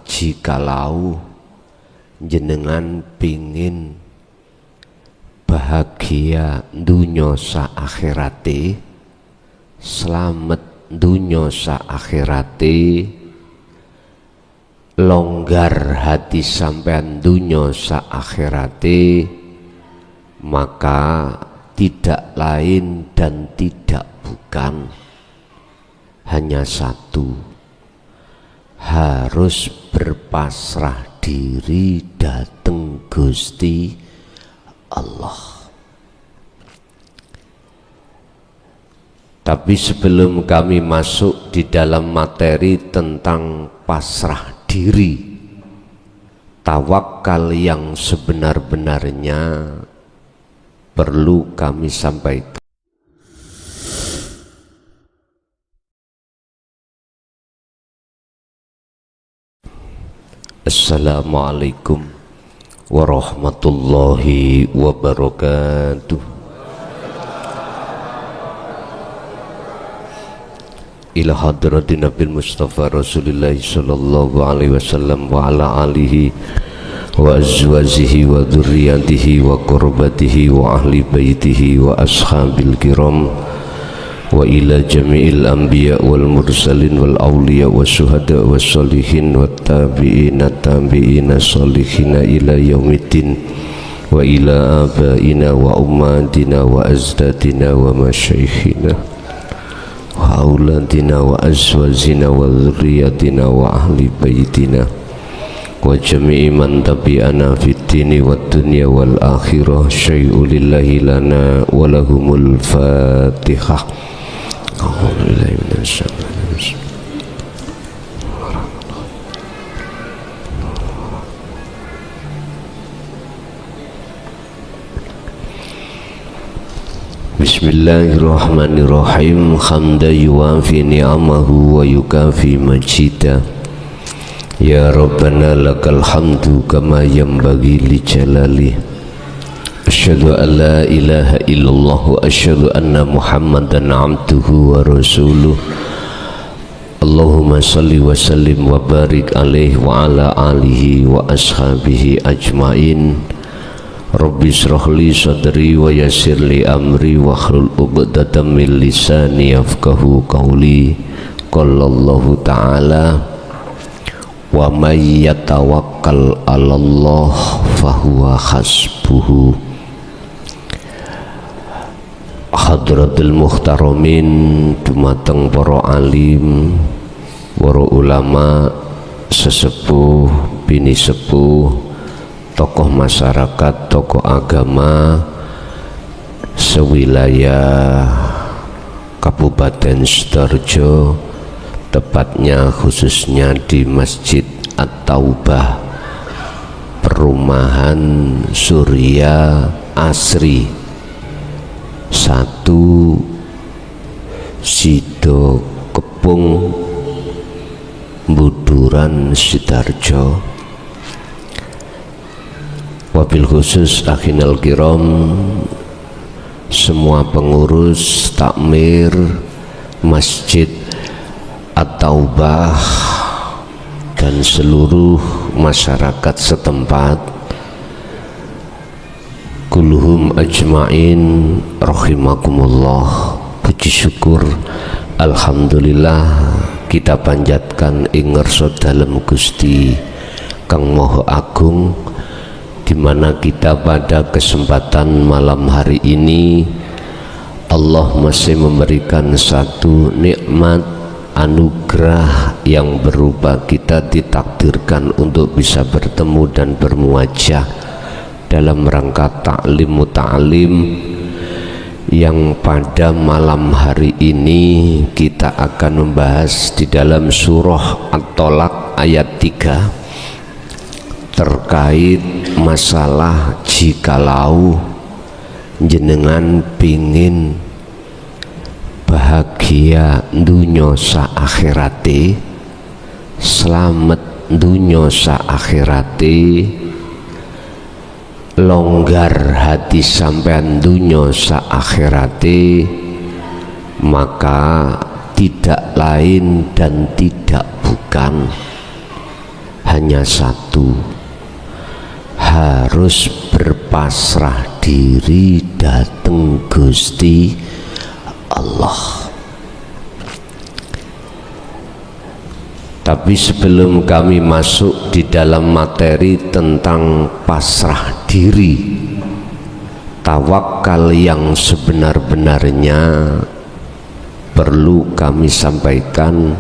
Jikalau jenengan pingin bahagia dunya sa akhirate, selamat dunya sa akhirate, longgar hati sampean dunya sa akhirate, maka tidak lain dan tidak bukan hanya satu, harus berpasrah diri dateng Gusti Allah. Tapi sebelum kami masuk di dalam materi tentang pasrah diri, tawakal yang sebenar-benarnya perlu kami sampaikan. Assalamualaikum warahmatullahi wabarakatuh. Ila hadratin Nabil Mustafa Rasulullah sallallahu alaihi wasallam wa ala alihi wa azwajihi wa dzurriyyatihi wa qurbatihi wa ahli baitihi wa ashabil kiram wa ila jami'il anbiya wal mursalin wal awliya wa syuhada wa sholihin wa tabi'ina tabi'ina sholihina ila yaumiddin wa ila abaina wa ummatina wa azdadina wa masyaikhina wa auladina wa azwajina wa dzurriyyatina wa ahli baitina wa jami'i man tabi'ana fid dini wad dunya wal akhirah syai'u lillahi lana wa lahumul fatihah. Bismillahirrahmanirrahim. Hamda yuwafi ni'amahu wa yukafi majida. Ya Rabbana lakal hamdu kama yanbaghi li jalali. Asyhadu an la ilaha illallah wa asyhadu anna Muhammadan abduhu wa rasuluh. Allahumma salli wa sallim wa barik alaihi wa ala alihi wa ashabihi ajmain. Rabbi shrah li sadri wa yassir li amri wa hlul 'uqdatam min lisani yafqahu qawli. Qala Allahu ta'ala wa may yatawakkal 'alallah fahuwa hasbuhu. Hadratul muhtaramin, dumateng para alim, para ulama, sesepuh, bini sepuh, tokoh masyarakat, tokoh agama sewilayah Kabupaten Sidoarjo, tepatnya khususnya di Masjid At-Taubah, Perumahan Surya Asri 1 Sido Kepung Buduran Sidoarjo. Wabil khusus akhinal kiram, semua pengurus takmir Masjid At-Taubah dan seluruh masyarakat setempat, kulluhum ajma'in rahimakumullah. Puji syukur alhamdulillah kita panjatkan ing ngarsa dalem Gusti Kang Maha Agung, di mana kita pada kesempatan malam hari ini Allah masih memberikan satu nikmat anugerah yang berupa kita ditakdirkan untuk bisa bertemu dan bermuajah dalam rangka ta'lim muta'alim, yang pada malam hari ini kita akan membahas di dalam surah At-Tolak ayat 3 terkait masalah jikalau jenengan pingin bahagia dunya sa akhirate, selamat dunya sa akhirate, longgar hati sampean dunya sa akhirate, maka tidak lain dan tidak bukan hanya satu, harus berpasrah diri dateng Gusti Allah. Tapi sebelum kami masuk di dalam materi tentang pasrah diri, tawakal yang sebenar-benarnya, perlu kami sampaikan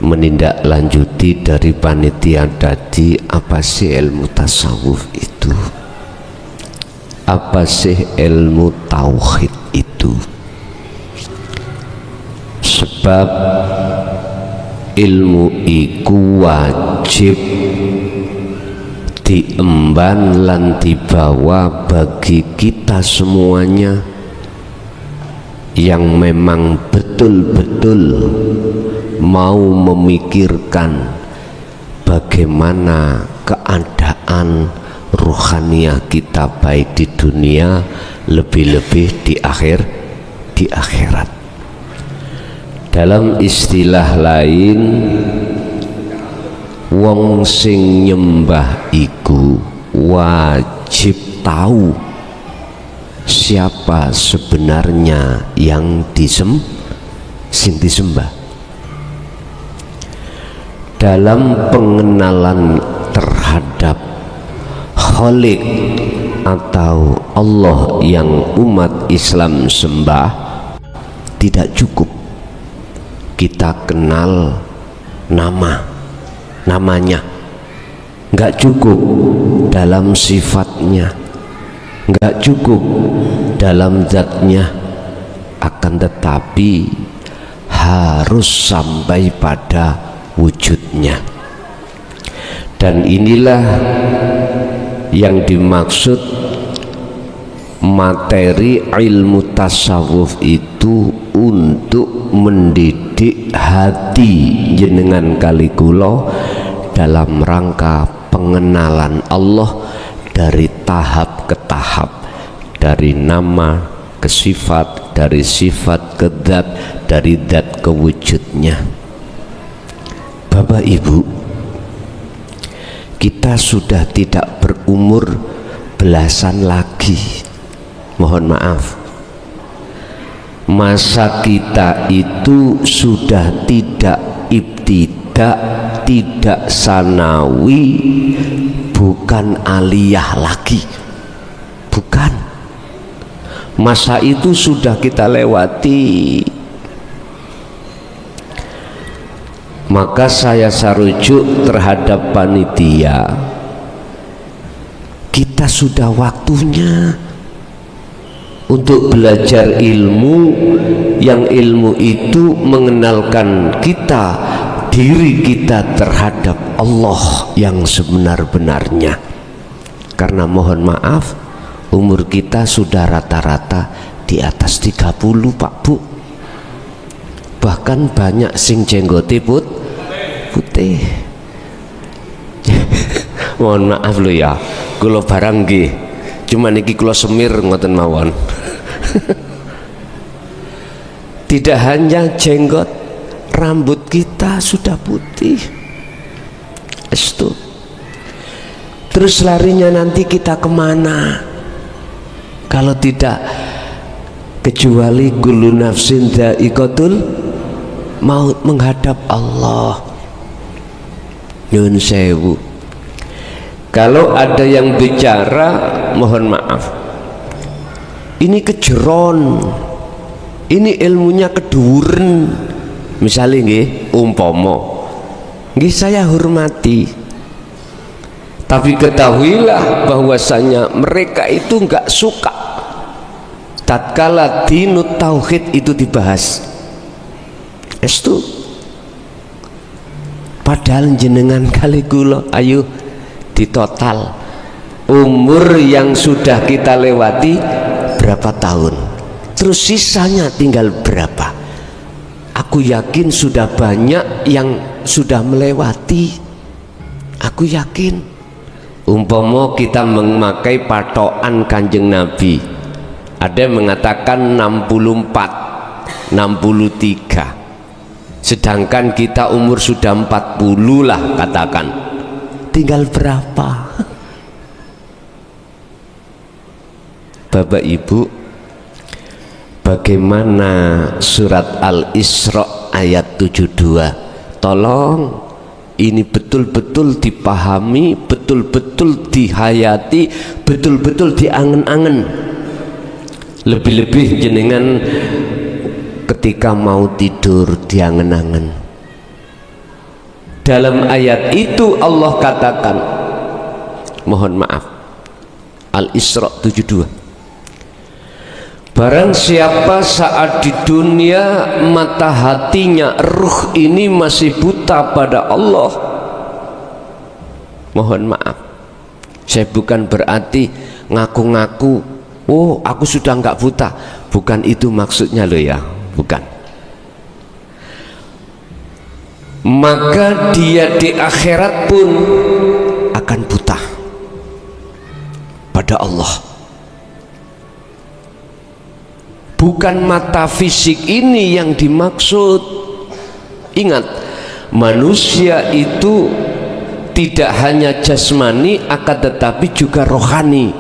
menindaklanjuti dari panitia tadi. Apa sih ilmu tasawuf itu? Apa sih ilmu tauhid itu? Sebab ilmu iku wajib diemban lan dibawa bagi kita semuanya yang memang betul-betul mau memikirkan bagaimana keadaan ruhaniah kita, baik di dunia, lebih-lebih di akhirat. Dalam istilah lain, wong sing nyembah iku wajib tahu siapa sebenarnya yang disembah. Dalam pengenalan terhadap Khalik atau Allah yang umat Islam sembah, tidak cukup kita kenal namanya, nggak cukup dalam sifatnya, nggak cukup dalam zatnya, akan tetapi harus sampai pada wujudnya. Dan inilah yang dimaksud materi ilmu tasawuf itu, untuk mendidik hati jenengan kali kula dalam rangka pengenalan Allah dari tahap ke tahap, dari nama ke sifat, dari sifat ke zat, dari zat ke wujudnya. Bapak Ibu, kita sudah tidak berumur belasan lagi, mohon maaf. Masa kita itu sudah tidak ibtidak, tidak sanawi, bukan aliyah lagi, bukan. Masa itu sudah kita lewati. Maka saya sarujuk terhadap panitia, kita sudah waktunya untuk belajar ilmu, yang ilmu itu mengenalkan kita, diri kita terhadap Allah yang sebenar-benarnya. Karena mohon maaf, umur kita sudah rata-rata di atas 30, Pak Bu. Bahkan banyak sing jenggote putih. Mohon maaf lo ya, kula barang nggih, cuma niki kula semir ngoten mawon. Tidak hanya jenggot, rambut kita sudah putih. Estu. Terus larinya nanti kita kemana? Kalau tidak kecuali kullu nafsin dha'iqatul maut, menghadap Allah. Nyun sewu. Kalau ada yang bicara, mohon maaf, ini kejeron, ini ilmunya keduren. Misalnya nggih, umpomo nggih, saya hormati, tapi ketahuilah bahwasanya mereka itu nggak suka tatkala dinut tauhid itu dibahas. Estu. Padahal jenengan kali kula, ayo ditotal umur yang sudah kita lewati berapa tahun, terus sisanya tinggal berapa. Aku yakin sudah banyak yang sudah melewati. Aku yakin. Umpama kita memakai patokan Kanjeng Nabi, ada yang mengatakan 64, 63, sedangkan kita umur sudah 40 lah katakan. tinggal berapa? Bapak Ibu, bagaimana surat Al-Isra ayat 72? Tolong ini betul-betul dipahami, betul-betul dihayati, betul-betul diangen-angen. Lebih-lebih jenengan ketika mau tidur diangen-angen. Dalam ayat itu Allah katakan, mohon maaf, Al-Isra 72, barang siapa saat di dunia mata hatinya, ruh ini masih buta pada Allah. Mohon maaf, saya bukan berarti ngaku-ngaku, oh aku sudah enggak buta, bukan itu maksudnya loh ya, bukan. Maka dia di akhirat pun akan buta pada Allah. Bukan mata fisik ini yang dimaksud. Ingat, manusia itu tidak hanya jasmani, akan tetapi juga rohani.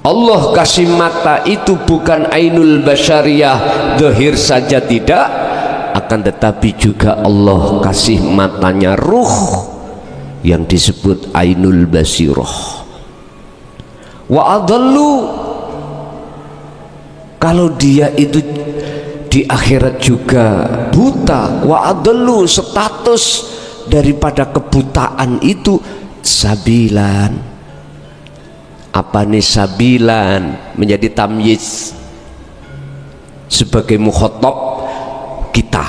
Allah kasih mata itu bukan ainul basyariyah, zahir saja tidak, akan tetapi juga Allah kasih matanya ruh yang disebut ainul basirah. Wa adallu, kalau dia itu di akhirat juga buta, wa adallu, status daripada kebutaan itu sabilan. Apa nih sabilan? Menjadi tamyiz sebagai mukhatab kita.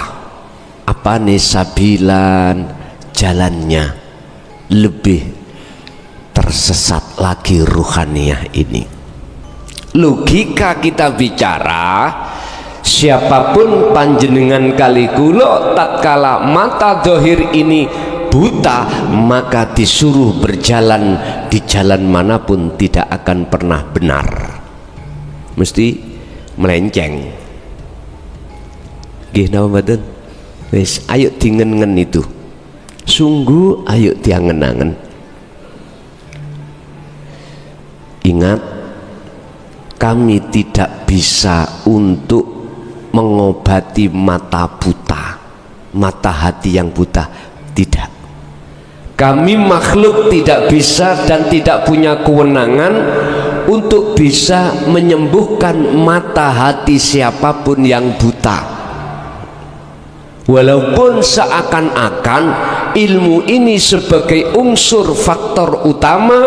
Apa nih sabilan? Jalannya lebih tersesat lagi ruhaniyah ini. Logika kita bicara, siapapun panjenengan kali kula tatkala mata dohir ini buta, maka disuruh berjalan di jalan manapun tidak akan pernah benar, mesti melenceng. Nggih napa mboten? Wis ayo dingen-ngen itu, sungguh ayo diangen-angen. Ingat, kami tidak bisa untuk mengobati mata buta, mata hati yang buta, tidak. Kami makhluk tidak bisa dan tidak punya kewenangan untuk bisa menyembuhkan mata hati siapapun yang buta. Walaupun seakan-akan ilmu ini sebagai unsur faktor utama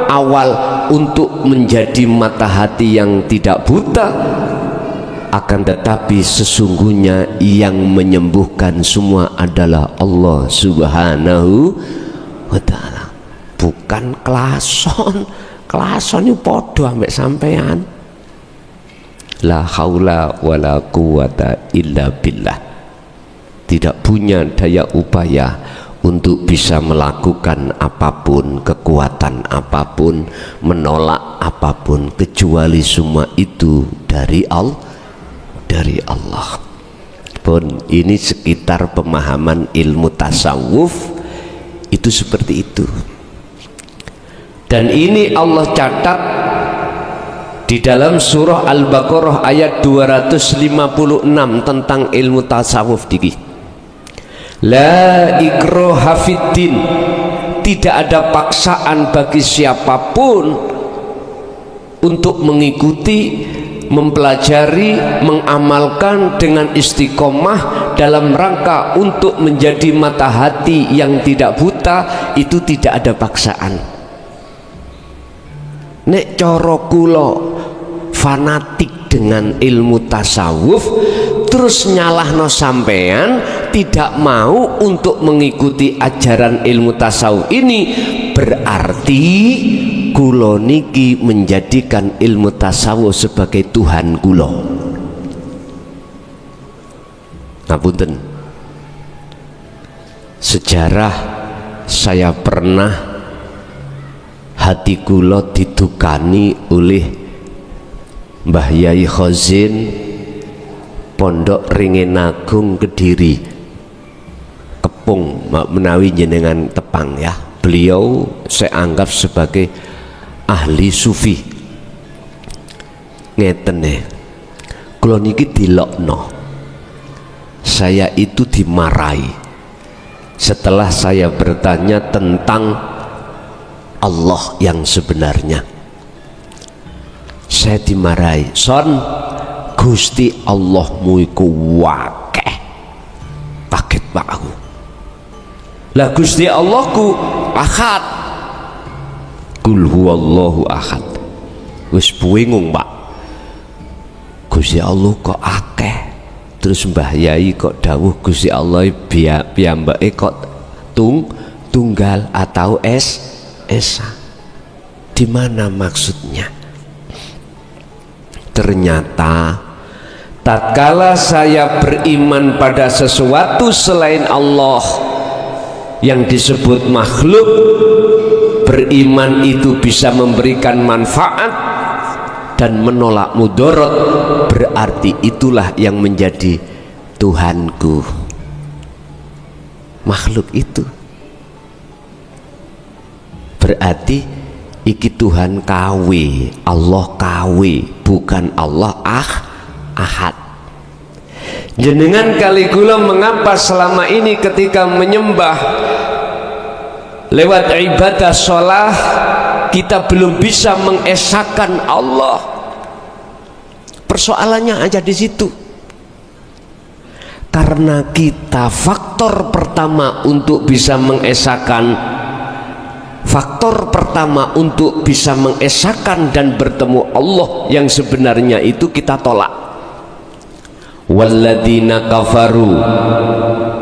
awal untuk menjadi mata hati yang tidak buta, akan tetapi sesungguhnya yang menyembuhkan semua adalah Allah Subhanahu wa ta'ala, bukan klason. Klason itu podo ambek sampean. La haula wala quwata illa billah. Tidak punya daya upaya untuk bisa melakukan apapun, kekuatan apapun, menolak apapun, kecuali semua itu dari Allah. Pun ini sekitar pemahaman ilmu tasawuf itu seperti itu. Dan ini Allah catat di dalam surah Al-Baqarah ayat 256 tentang ilmu tasawuf diki. La ikraha fiddin, tidak ada paksaan bagi siapapun untuk mengikuti, mempelajari, mengamalkan dengan istiqomah dalam rangka untuk menjadi mata hati yang tidak buta. Itu tidak ada paksaan. Nek coro kula fanatik dengan ilmu tasawuf terus nyalahno sampean tidak mau untuk mengikuti ajaran ilmu tasawuf ini, berarti kula niki menjadikan ilmu tasawuf sebagai Tuhan kula. Ngapunten, sejarah saya pernah hati kula didukani oleh Mbah Yai Khazin Pondok Ringin Agung Kediri, tepung menawi jenengan tepang ya. Beliau saya anggap sebagai ahli sufi. Ngeten nih, kula niki dilokno, saya itu dimarahi setelah saya bertanya tentang Allah yang sebenarnya. Saya dimarahi, son, Gusti Allahmu iku wakeh. Kaget pak aku. Lah Gusti Allahku ahad, kul huwallahu ahad. Wis bingung pak, Gusti Allah kok akeh, terus Mbah Yai kok dawuh Gusti Allah piyambake kok tunggal atau esa. Di mana maksudnya? Ternyata tatkala saya beriman pada sesuatu selain Allah yang disebut makhluk, beriman itu bisa memberikan manfaat dan menolak mudarat, berarti itulah yang menjadi Tuhanku. Makhluk itu berarti iki Tuhan KW, Allah KW, bukan Allah ahad. Jenengan kali kula mengapa selama ini ketika menyembah lewat ibadah sholat kita belum bisa mengesahkan Allah? Persoalannya aja di situ. Karena kita faktor pertama untuk bisa mengesahkan, faktor pertama untuk bisa mengesahkan dan bertemu Allah yang sebenarnya itu kita tolak. Walladzina kafaru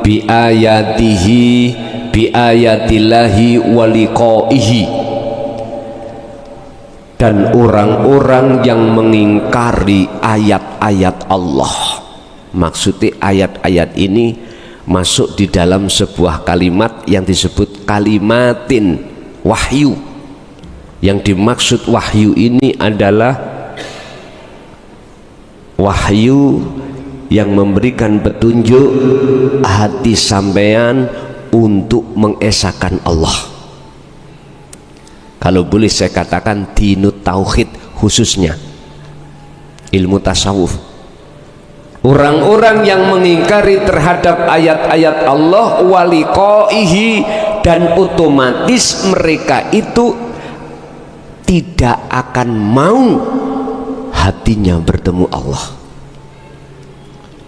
bi ayatillahi wa liqaihi, dan orang-orang yang mengingkari ayat-ayat Allah. Maksudnya ayat-ayat ini masuk di dalam sebuah kalimat yang disebut kalimatin wahyu. Yang dimaksud wahyu ini adalah wahyu yang memberikan petunjuk hati sampean untuk mengesahkan Allah. Kalau boleh saya katakan dinut tauhid, khususnya ilmu tasawuf. Orang-orang yang mengingkari terhadap ayat-ayat Allah waliqaihi, dan otomatis mereka itu tidak akan mau hatinya bertemu Allah.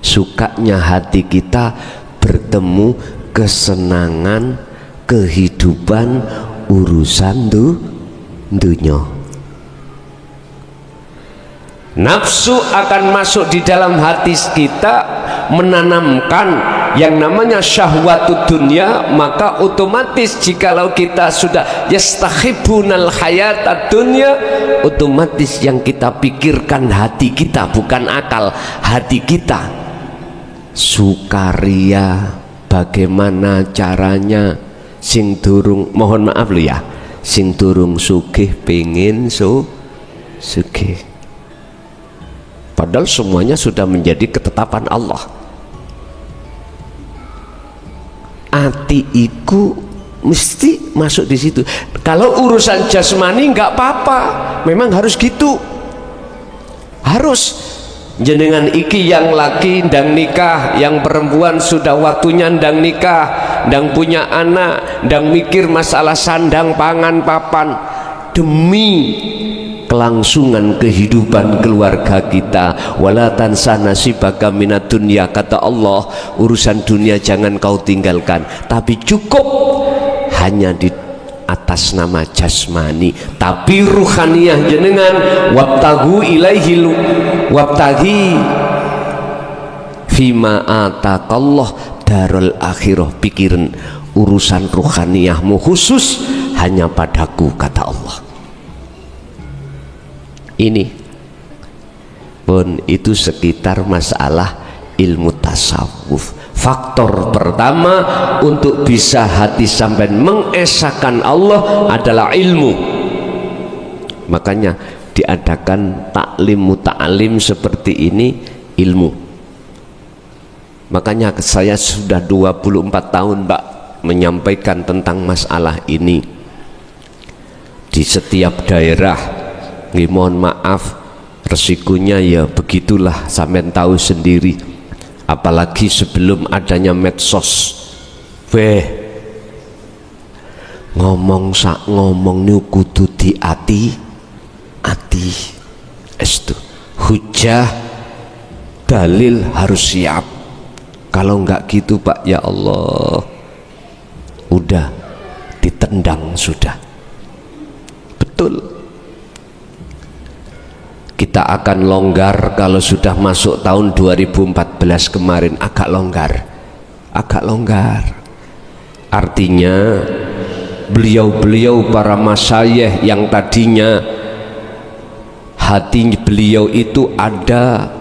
Sukanya hati kita bertemu kesenangan, kehidupan, urusan dunia. Nafsu akan masuk di dalam hati kita, menanamkan yang namanya syahwatud dunia. Maka otomatis jikalau kita sudah yastakhibunal hayatad dunya, otomatis yang kita pikirkan hati kita, bukan akal, hati kita. Sukaria, bagaimana caranya sing durung, mohon maaf lu ya, sing durung sugih pengin sugih. Padahal semuanya sudah menjadi ketetapan Allah. Ati iku mesti masuk di situ. Kalau urusan jasmani nggak apa-apa, memang harus gitu. Harus jenengan iki yang laki ndang nikah, yang perempuan sudah waktunya ndang nikah, ndang punya anak, ndang mikir masalah sandang pangan papan, demi kelangsungan kehidupan keluarga kita. Wala tansa nasibaka minad dunya, kata Allah, urusan dunia jangan kau tinggalkan, tapi cukup hanya di atas nama jasmani, tapi ruhaniyah jenengan wabtagu ilaihi wabtagi fima ataqallah darul akhirah. Pikirin urusan ruhaniyahmu khusus hanya padaku, kata Allah. Ini pun itu sekitar masalah ilmu tasawuf. Faktor pertama untuk bisa hati sampai mengesahkan Allah adalah ilmu. Makanya diadakan taklim muta'alim seperti ini, ilmu. Makanya saya sudah 24 tahun Pak menyampaikan tentang masalah ini di setiap daerah. Mohon maaf, resikonya ya begitulah, sampean tahu sendiri. Apalagi sebelum adanya medsos, ngomong sak ngomong niku kudu diati-ati. Estu hujah dalil harus siap. Kalau enggak gitu Pak, ya Allah, udah ditendang sudah. Betul. Kita akan longgar kalau sudah masuk tahun 2014 kemarin, agak longgar. Artinya beliau-beliau para masyayikh yang tadinya hati beliau itu ada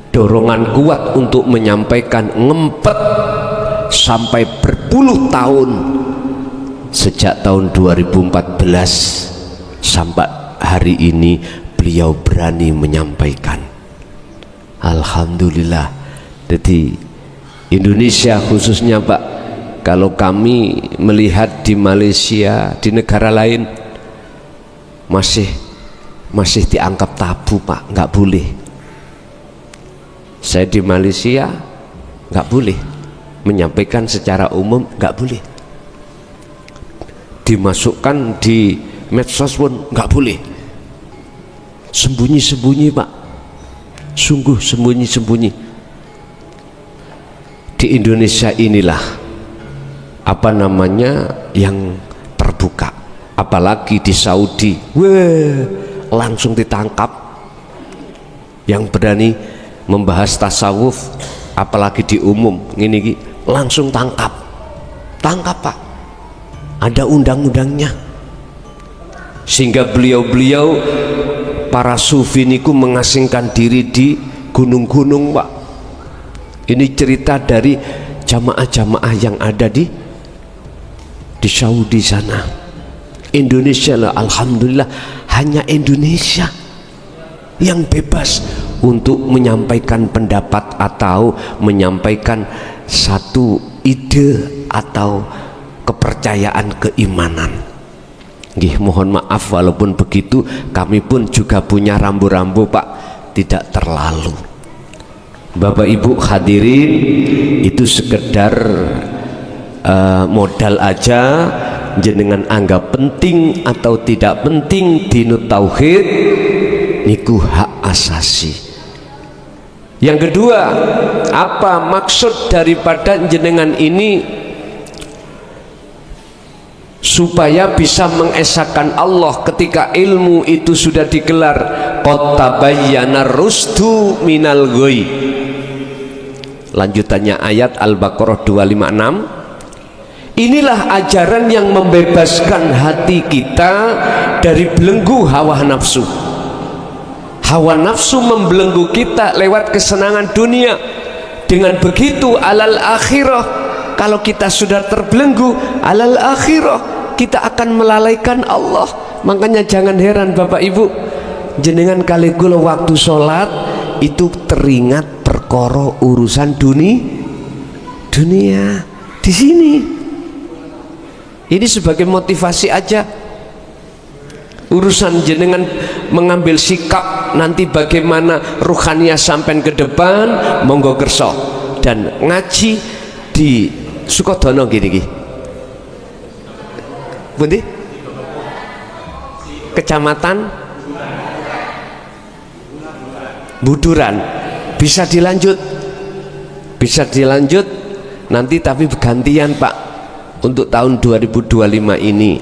dorongan kuat untuk menyampaikan, ngempet sampai berpuluh tahun, sejak tahun 2014 sampai hari ini beliau berani menyampaikan. Alhamdulillah. Jadi Indonesia khususnya Pak, kalau kami melihat di Malaysia, di negara lain masih dianggap tabu Pak, nggak boleh. Saya di Malaysia nggak boleh menyampaikan secara umum, nggak boleh. Dimasukkan di medsos pun nggak boleh. Sembunyi-sembunyi Pak, sungguh sembunyi-sembunyi. Di Indonesia inilah apa namanya yang terbuka, apalagi di Saudi, langsung ditangkap. Yang berani membahas tasawuf, apalagi di umum ini langsung tangkap Pak, ada undang-undangnya. Sehingga beliau-beliau para sufi niku mengasingkan diri di gunung-gunung Pak. Ini cerita dari jamaah-jamaah yang ada di Saudi sana. Indonesia lah, alhamdulillah, hanya Indonesia yang bebas untuk menyampaikan pendapat atau menyampaikan satu ide atau kepercayaan keimanan. Mohon maaf, walaupun begitu kami pun juga punya rambu-rambu Pak, tidak terlalu. Bapak Ibu hadirin, itu sekedar modal aja. Jenengan anggap penting atau tidak penting, dinut tauhid niku hak asasi. Yang kedua, apa maksud daripada jenengan ini? Supaya bisa mengesahkan Allah ketika ilmu itu sudah digelar. Qad tabayyana rusdu minal ghoi. Lanjutannya ayat Al-Baqarah 256. Inilah ajaran yang membebaskan hati kita dari belenggu hawa nafsu. Hawa nafsu membelenggu kita lewat kesenangan dunia. Dengan begitu alal akhirah, kalau kita sudah terbelenggu alal akhirah, kita akan melalaikan Allah. Makanya jangan heran Bapak Ibu, jenengan kali kula waktu sholat itu teringat perkara urusan dunia di sini. Ini sebagai motivasi aja. Urusan jenengan mengambil sikap nanti bagaimana ruhaniyah sampai ke depan, monggo kerso. Dan ngaji di Sukodono gini. Bundi? Kecamatan Buduran. Bisa dilanjut nanti, tapi gantian Pak. Untuk tahun 2025 ini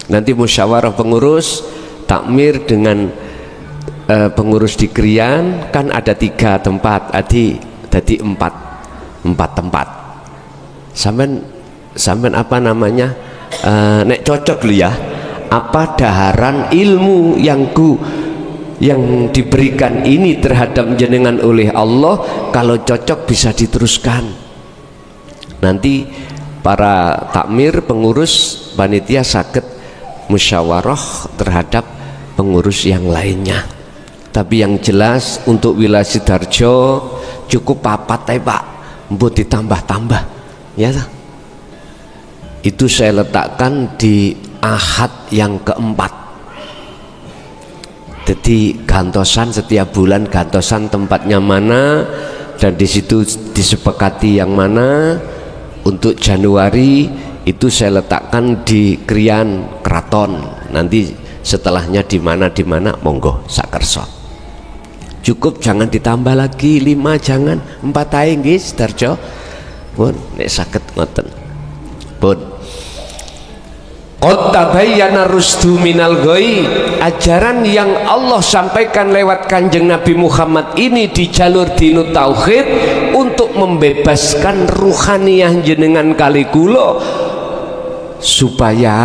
nanti musyawarah pengurus takmir dengan pengurus di Krian, kan ada 3 tempat, jadi 4 tempat. Sampean apa namanya, nek cocok lu ya, apa daharan ilmu yang diberikan ini terhadap jenengan oleh Allah, kalau cocok bisa diteruskan. Nanti para takmir, pengurus, panitia sakit musyawarah terhadap pengurus yang lainnya. Tapi yang jelas untuk wilayah Sidoarjo cukup 4 Pak, mbok ditambah-tambah ya. Itu saya letakkan di Ahad yang keempat. Jadi gantosan setiap bulan, gantosan tempatnya mana, dan di situ disepakati yang mana. Untuk Januari itu saya letakkan di Krian Keraton, nanti setelahnya di mana monggo sakerso. Cukup, jangan ditambah lagi 5, jangan 4 ae nggih Darjo. Pun nek saged ngoten. Pun qad tabayyana rusdu minal ghoi. Ajaran yang Allah sampaikan lewat Kanjeng Nabi Muhammad ini di jalur dinut tauhid untuk membebaskan ruhaniyah jenengan kali kula supaya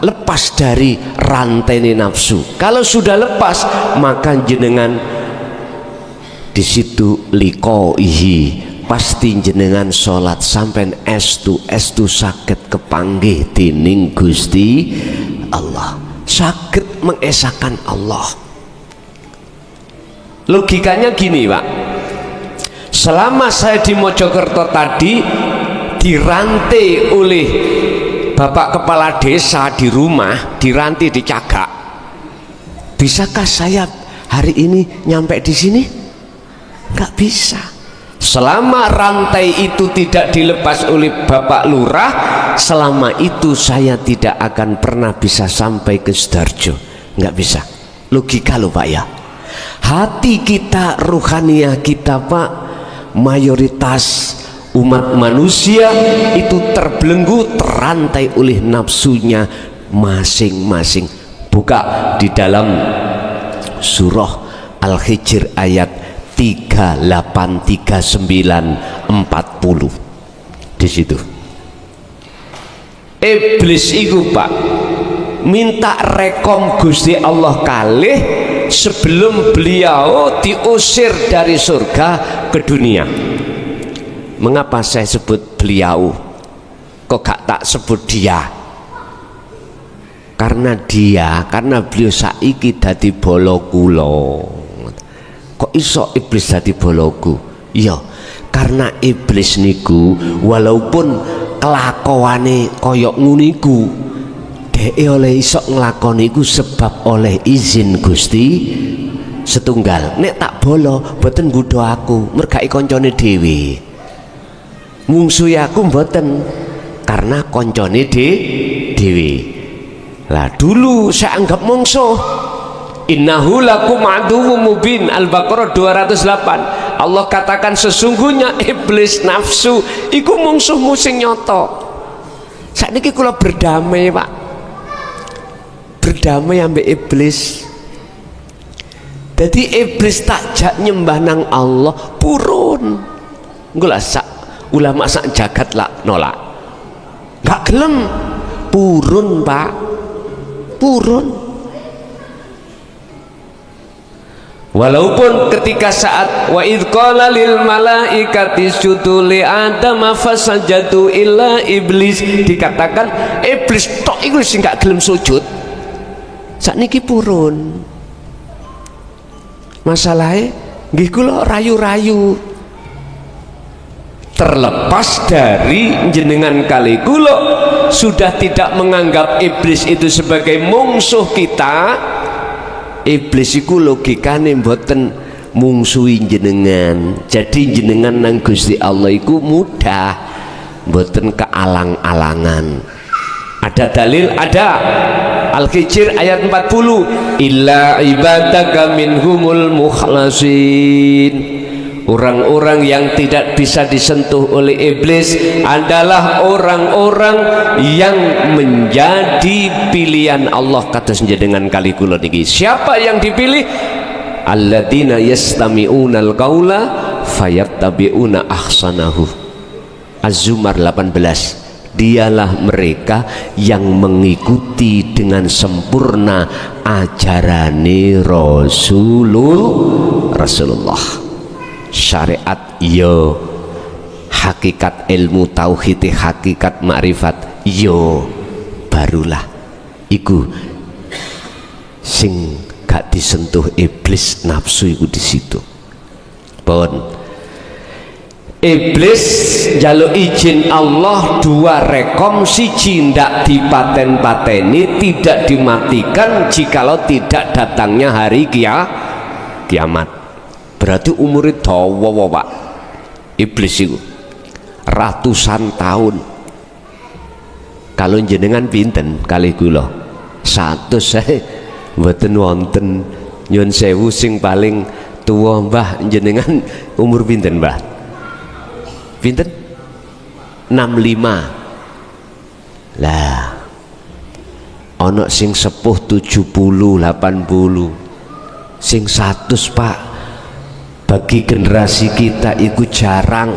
lepas dari rantai nafsu. Kalau sudah lepas, maka jenengan di situ liqaihi, pasti jenengan sholat sampai estu sakit kepanggih dening Gusti Allah, sakit mengesahkan Allah. Logikanya gini Pak, selama saya di Mojokerto tadi dirantai oleh Bapak Kepala Desa di rumah, dirantai di Cagak, bisakah saya hari ini nyampe di sini? Nggak bisa. Selama rantai itu tidak dilepas oleh Bapak Lurah, selama itu saya tidak akan pernah bisa sampai ke Sidoarjo. Nggak bisa. Logika loh Pak ya. Hati kita, ruhaniyah kita Pak, mayoritas umat manusia itu terbelenggu, terantai oleh nafsunya masing-masing. Buka di dalam surah Al-Hijr ayat 38, 39, 40 di situ. Iblis itu Pak minta rekom Gusti Allah kalih sebelum beliau diusir dari surga ke dunia. Mengapa saya sebut beliau, kok gak tak sebut dia? Karena beliau saiki dadi bala kula. Kok iso iblis dadi boloku? Iya, karena iblis niku walaupun kelakuane koyok nguniku, dhek oleh iso nglakoni iku sebab oleh izin Gusti setunggal. Nek tak bolo mboten nggodho aku, mergaki koncone dhewe. Mungsuhi aku mboten, karena koncone dhewe. Lah dulu saya anggap mungsuh. Innahu lakum aduwwum mubin, Al-Baqarah 208. Allah katakan sesungguhnya iblis nafsu iku mungsuhmu sing nyata. Sakniki kula berdamai Pak, berdamai ambek iblis. Jadi iblis tak jak nyembah nang Allah purun. Engko lah sak ulama sak jagat lah nolak, gak gelem, purun Pak, purun. Walaupun ketika saat wa idh qala lil malaikati isjudu li adam fasajadu illa iblis, dikatakan iblis tok iku sing gak gelem sujud. Sakniki purun. Masalahe nggih kula rayu-rayu. Terlepas dari jenengan kali kula sudah tidak menganggap iblis itu sebagai mungsuh kita. Iblis iku logikane mboten mungsuhi jenengan. Jadi jenengan nang Gusti Allah iku mudah, mboten kealang-alangan. Ada dalil? Ada. Al-Hijr ayat 40, illa ibadaka minhumul mukhlasin. Orang-orang yang tidak bisa disentuh oleh iblis adalah orang-orang yang menjadi pilihan Allah. Kata dengan kali kula niki, siapa yang dipilih? Alladzina yastami'unal qaula fayattabi'una ahsanahu. Az-Zumar 18. Dialah mereka yang mengikuti dengan sempurna ajarane Rasulullah. Syariat yo, hakikat ilmu tauhid, hakikat makrifat yo, barulah iku sing gak disentuh iblis nafsu iku di situ. Pun Iblis njaluk izin Allah dua rekom, siji ndak dipaten-pateni, tidak dimatikan jikalau tidak datangnya hari kiamat. Berarti umurnya dawa Pak Iblis itu ratusan tahun. Kalau jenengan pinten kali kula 100 saya mboten wonten. Nyun sewu sing paling tua Mbah jenengan umur pinten Mbah? Pinten? 65. Lah ana sing sepuh 70 80, sing 100 Pak. Bagi generasi kita itu jarang,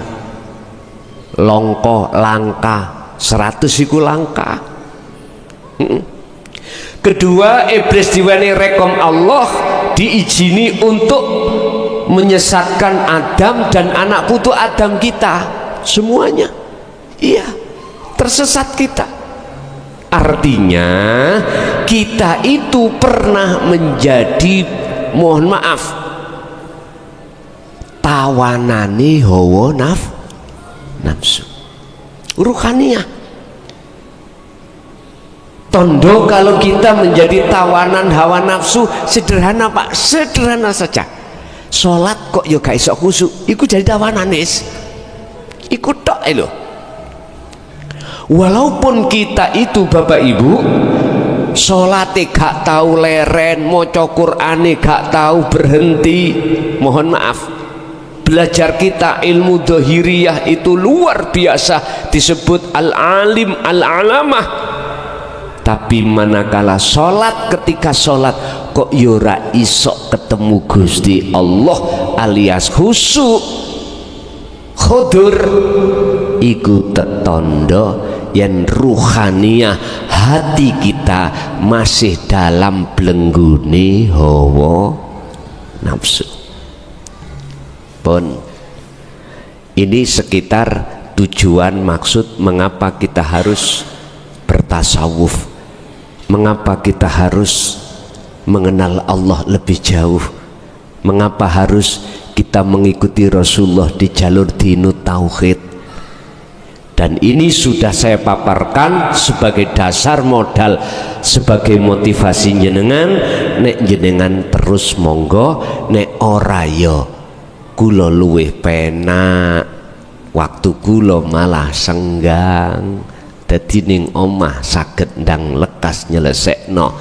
langka. 100 itu langka. Kedua, iblis diwenehi rekom Allah, diizini untuk menyesatkan Adam dan anak putu Adam kita semuanya. Iya, tersesat kita. Artinya kita itu pernah menjadi, mohon maaf, tawanane hawa nafsu ruhaniyah. Tondo kalau kita menjadi tawanan hawa nafsu sederhana Pak, sederhana saja. Sholat kok yo gak iso khusyuk, iku jadi tawanan is, iku tok lho. Walaupun kita itu Bapak Ibu sholatnya gak tahu leren, maca Qur'ane gak tahu berhenti, mohon maaf, belajar kita ilmu dohiriyah itu luar biasa, disebut al-alim al-alamah. Tapi manakala sholat, ketika sholat kok yura isok ketemu Gusti Allah alias khusyuk khudur, iku tetondo yang ruhaniyah hati kita masih dalam belengguni hawa nafsu. Pun ini sekitar tujuan maksud mengapa kita harus bertasawuf, mengapa kita harus mengenal Allah lebih jauh, mengapa harus kita mengikuti Rasulullah di jalur dinut tauhid. Dan ini sudah saya paparkan sebagai dasar modal, sebagai motivasi jenengan. Nek jenengan terus monggo, nek ora yo kula luwih penak, waktu kula malah senggang. Dadi ning omah saged ndang lekas nyelesekno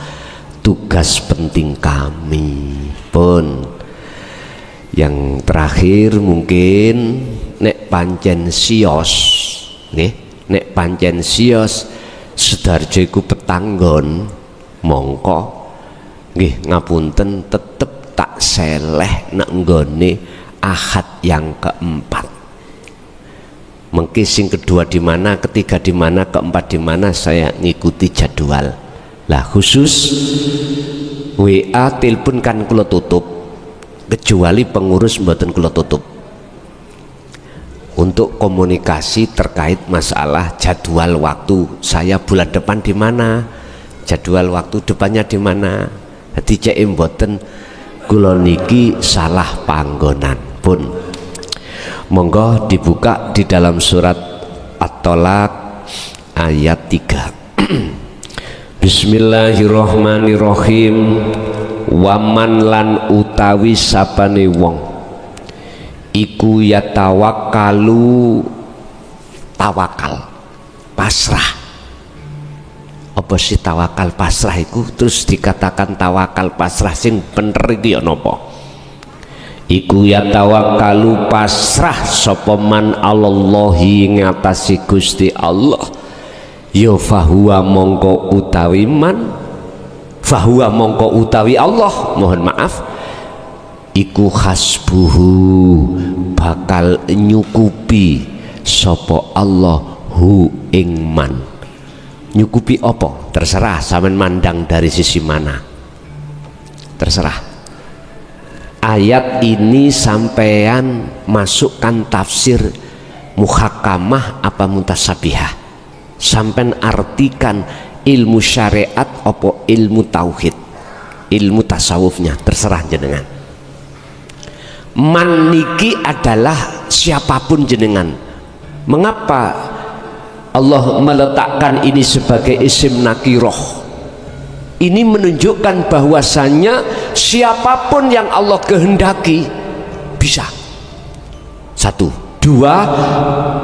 tugas penting kami. Pun yang terakhir mungkin nek pancen sios nggih, nek pancen sios Sudarjo iku petanggon, mongko nggih ngapunten tetep tak seleh nak nggone Ahad yang keempat. Mengki sing kedua di mana, ketiga di mana, keempat di mana, saya ngikuti jadwal. Lah khusus WA telepon kan kula tutup, kecuali pengurus mboten kula tutup. Untuk komunikasi terkait masalah jadwal waktu saya bulan depan di mana, jadwal waktu depannya di mana. Dadi cek mboten kula niki salah panggonan. Pun monggo dibuka di dalam surat At-Tolaq ayat 3. Bismillahirrahmanirrahim. Waman lan utawi sapane wong iku yatawakkalu, tawakal pasrah. Apa sih tawakal pasrah iku? Terus dikatakan tawakal pasrah sing bener iki ya napa? Iku yatawakkalu pasrah sapa man Allahi ngatasi Gusti Allah, ya fahuwa mongko utawi man, fahuwa mongko utawi Allah, mohon maaf, iku hasbuhu bakal nyukupi sapa Allah hu ing man. Nyukupi apa? Terserah sampean mandang dari sisi mana, terserah. Ayat ini sampean masukkan tafsir muhakamah apa mutasabihah, sampean artikan ilmu syariat apa ilmu tauhid, ilmu tasawufnya terserah jenengan. Man niki adalah siapapun jenengan. Mengapa Allah meletakkan ini sebagai isim nakiroh? Ini menunjukkan bahwasannya siapapun yang Allah kehendaki bisa. Satu. Dua,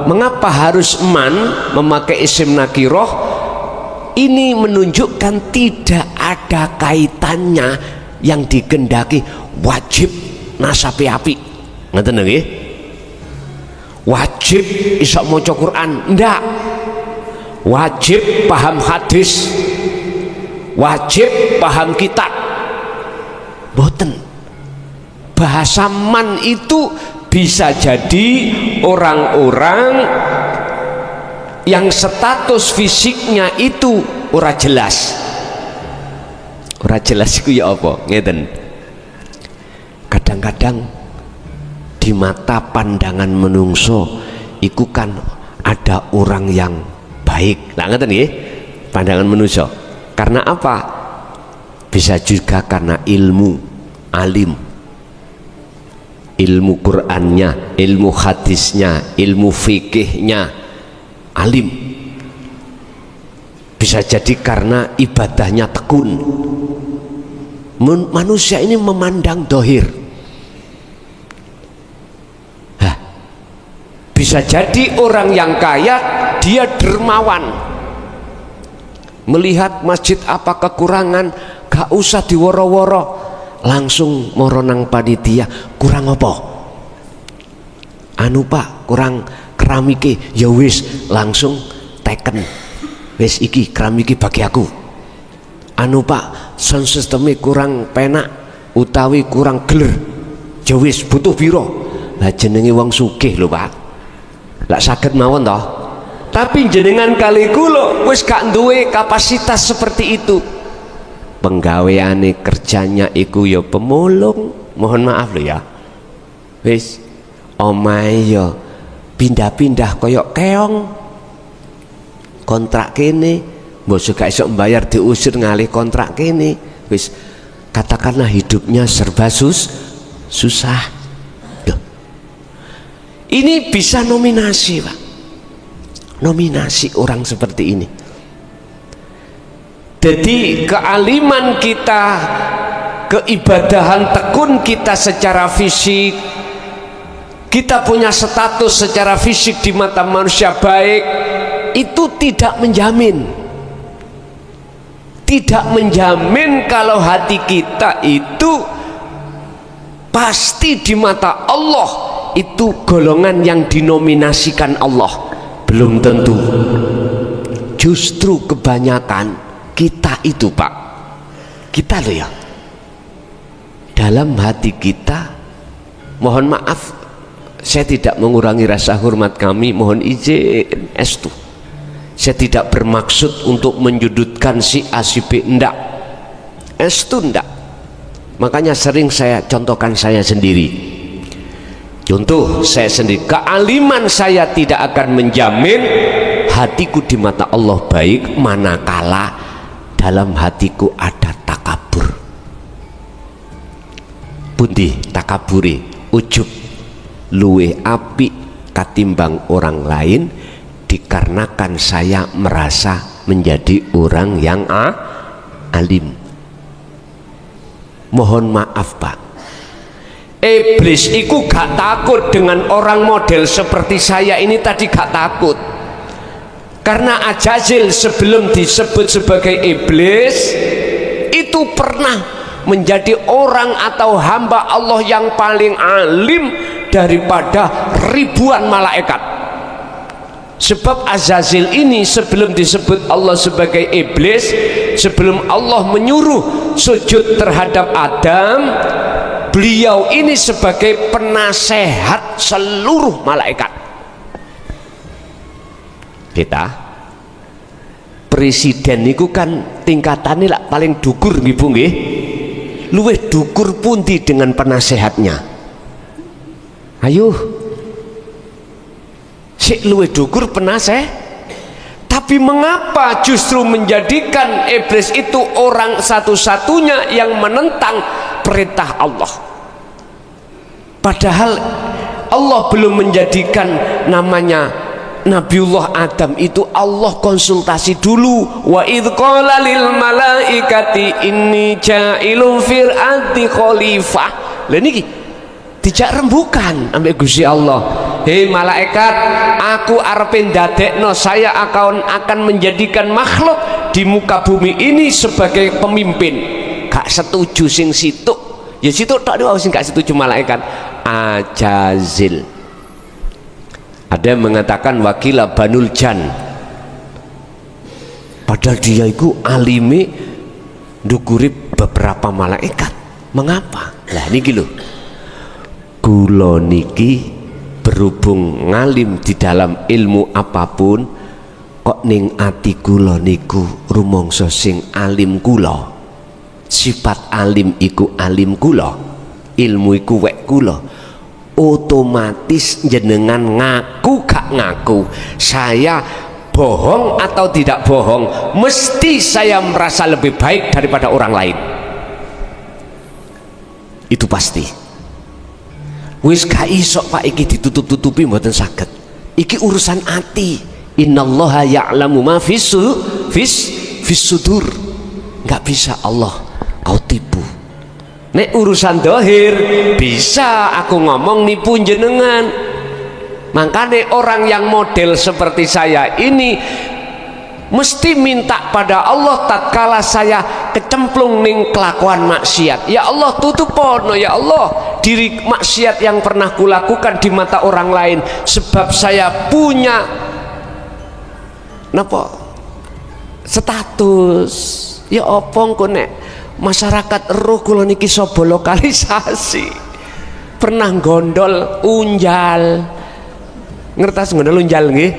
mengapa harus man memakai isim nakiroh? Ini menunjukkan tidak ada kaitannya yang dikehendaki wajib nasabe apik. Ngoten nggih? Wajib iso maca Quran, ndak. Wajib paham hadis, wajib paham kitab, boten. Bahasa man itu bisa jadi orang-orang yang status fisiknya itu ora jelas. Ora jelas iku ya apa? Ngeten. Kadang-kadang di mata pandangan menungso iku kan ada orang yang baik. Nah, ngeten nggih, pandangan manusia. Karena apa? Bisa juga karena ilmu, alim, ilmu Qur'annya, ilmu hadisnya, ilmu fikihnya, alim. Bisa jadi karena ibadahnya tekun. Manusia ini memandang dohir. Bisa jadi orang yang kaya dia dermawan, melihat masjid apa kekurangan gak usah diworo-woro, langsung moronang panitia, kurang apa? Anu Pak, kurang keramike, ya wis langsung teken, wis iki keramike bagi aku. Anu Pak, sound sistemnya kurang penak utawi kurang geler, ya wis butuh biro. Lah jenenge wong sugih lho Pak, lak saged mawon toh. Tapi jenengan kali kula wis gak duwe kapasitas seperti itu. Penggaweane kerjanya iku ya pemulung, mohon maaf lho ya. Wis omahe ya pindah-pindah koyok keong. Kontrak kene, mbok gak iso mbayar diusir ngalih kontrak kene. Wis katakanlah hidupnya serba susah. Ini bisa nominasi Pak, nominasi orang seperti ini. Jadi kealiman kita, keibadahan tekun kita secara fisik, kita punya status secara fisik di mata manusia baik, itu tidak menjamin kalau hati kita itu pasti di mata Allah itu golongan yang dinominasikan Allah. Belum tentu. Justru kebanyakan kita itu Pak, kita loh ya, dalam hati kita, mohon maaf saya tidak mengurangi rasa hormat kami, mohon izin estu, saya tidak bermaksud untuk menyudutkan si A si B, ndak, estu ndak. Makanya sering saya contohkan saya sendiri. Contoh saya sendiri, kealiman saya tidak akan menjamin hatiku di mata Allah baik manakala dalam hatiku ada takabur. Pundi takaburi, ujub, luwe api katimbang orang lain dikarenakan saya merasa menjadi orang yang alim. Mohon maaf Pak, Iblis itu gak takut dengan orang model seperti saya ini tadi, gak takut. Karena Ajazil sebelum disebut sebagai iblis itu pernah menjadi orang atau hamba Allah yang paling alim daripada ribuan malaikat. Sebab Azazil ini sebelum disebut Allah sebagai iblis, sebelum Allah menyuruh sujud terhadap Adam, beliau ini sebagai penasehat seluruh malaikat. Kita presiden itu kan tingkatannya lah paling dukur nggih, nggih. Luwih dukur pundi dengan penasehatnya? Ayo, si luwih dukur penasehat. Tapi mengapa justru menjadikan iblis itu orang satu-satunya yang menentang perintah Allah? Padahal Allah belum menjadikan namanya Nabiullah Adam itu Allah konsultasi dulu. Wa idh qala lil malaikati inni ja'ilun fil ardi khalifah. Lah niki dijak rembukan ambek Gusti Allah. Hei malaikat, aku arepe ndadekno saya akan menjadikan makhluk di muka bumi ini sebagai pemimpin. Gak setuju sing situ. Ya situ tok sing gak setuju malaikat. Ajazil. Ada yang mengatakan wakilah Banul Jan, padahal dia itu alime ndukuri beberapa malaikat. Mengapa? Lah niki lho, kula niki berhubung ngalim di dalam ilmu apapun, kok ning ati kula niku rumangsa sing alim kula, sifat alim iku alim kula, ilmu iku wek kula, otomatis jenengan ngaku gak ngaku, saya bohong atau tidak bohong, mesti saya merasa lebih baik daripada orang lain. Itu pasti. Wis gak iso Pak iki ditutup-tutupi mboten saged. Iki urusan ati. Innallaha ya'lamu ma fis sudur. Gak bisa Allah kau tipu. Nek urusan dohir bisa aku ngomong nipu jenengan. Makanya orang yang model seperti saya ini mesti minta pada Allah tatkala saya kecemplung ning kelakuan maksiat. Ya Allah tutupono ya Allah diri maksiat yang pernah kulakukan di mata orang lain, sebab saya punya napa status. Ya opong kok nek masyarakat roh kula niki sapa lokalisasi pernah gondol unjal, ngertas gondol unjal nggih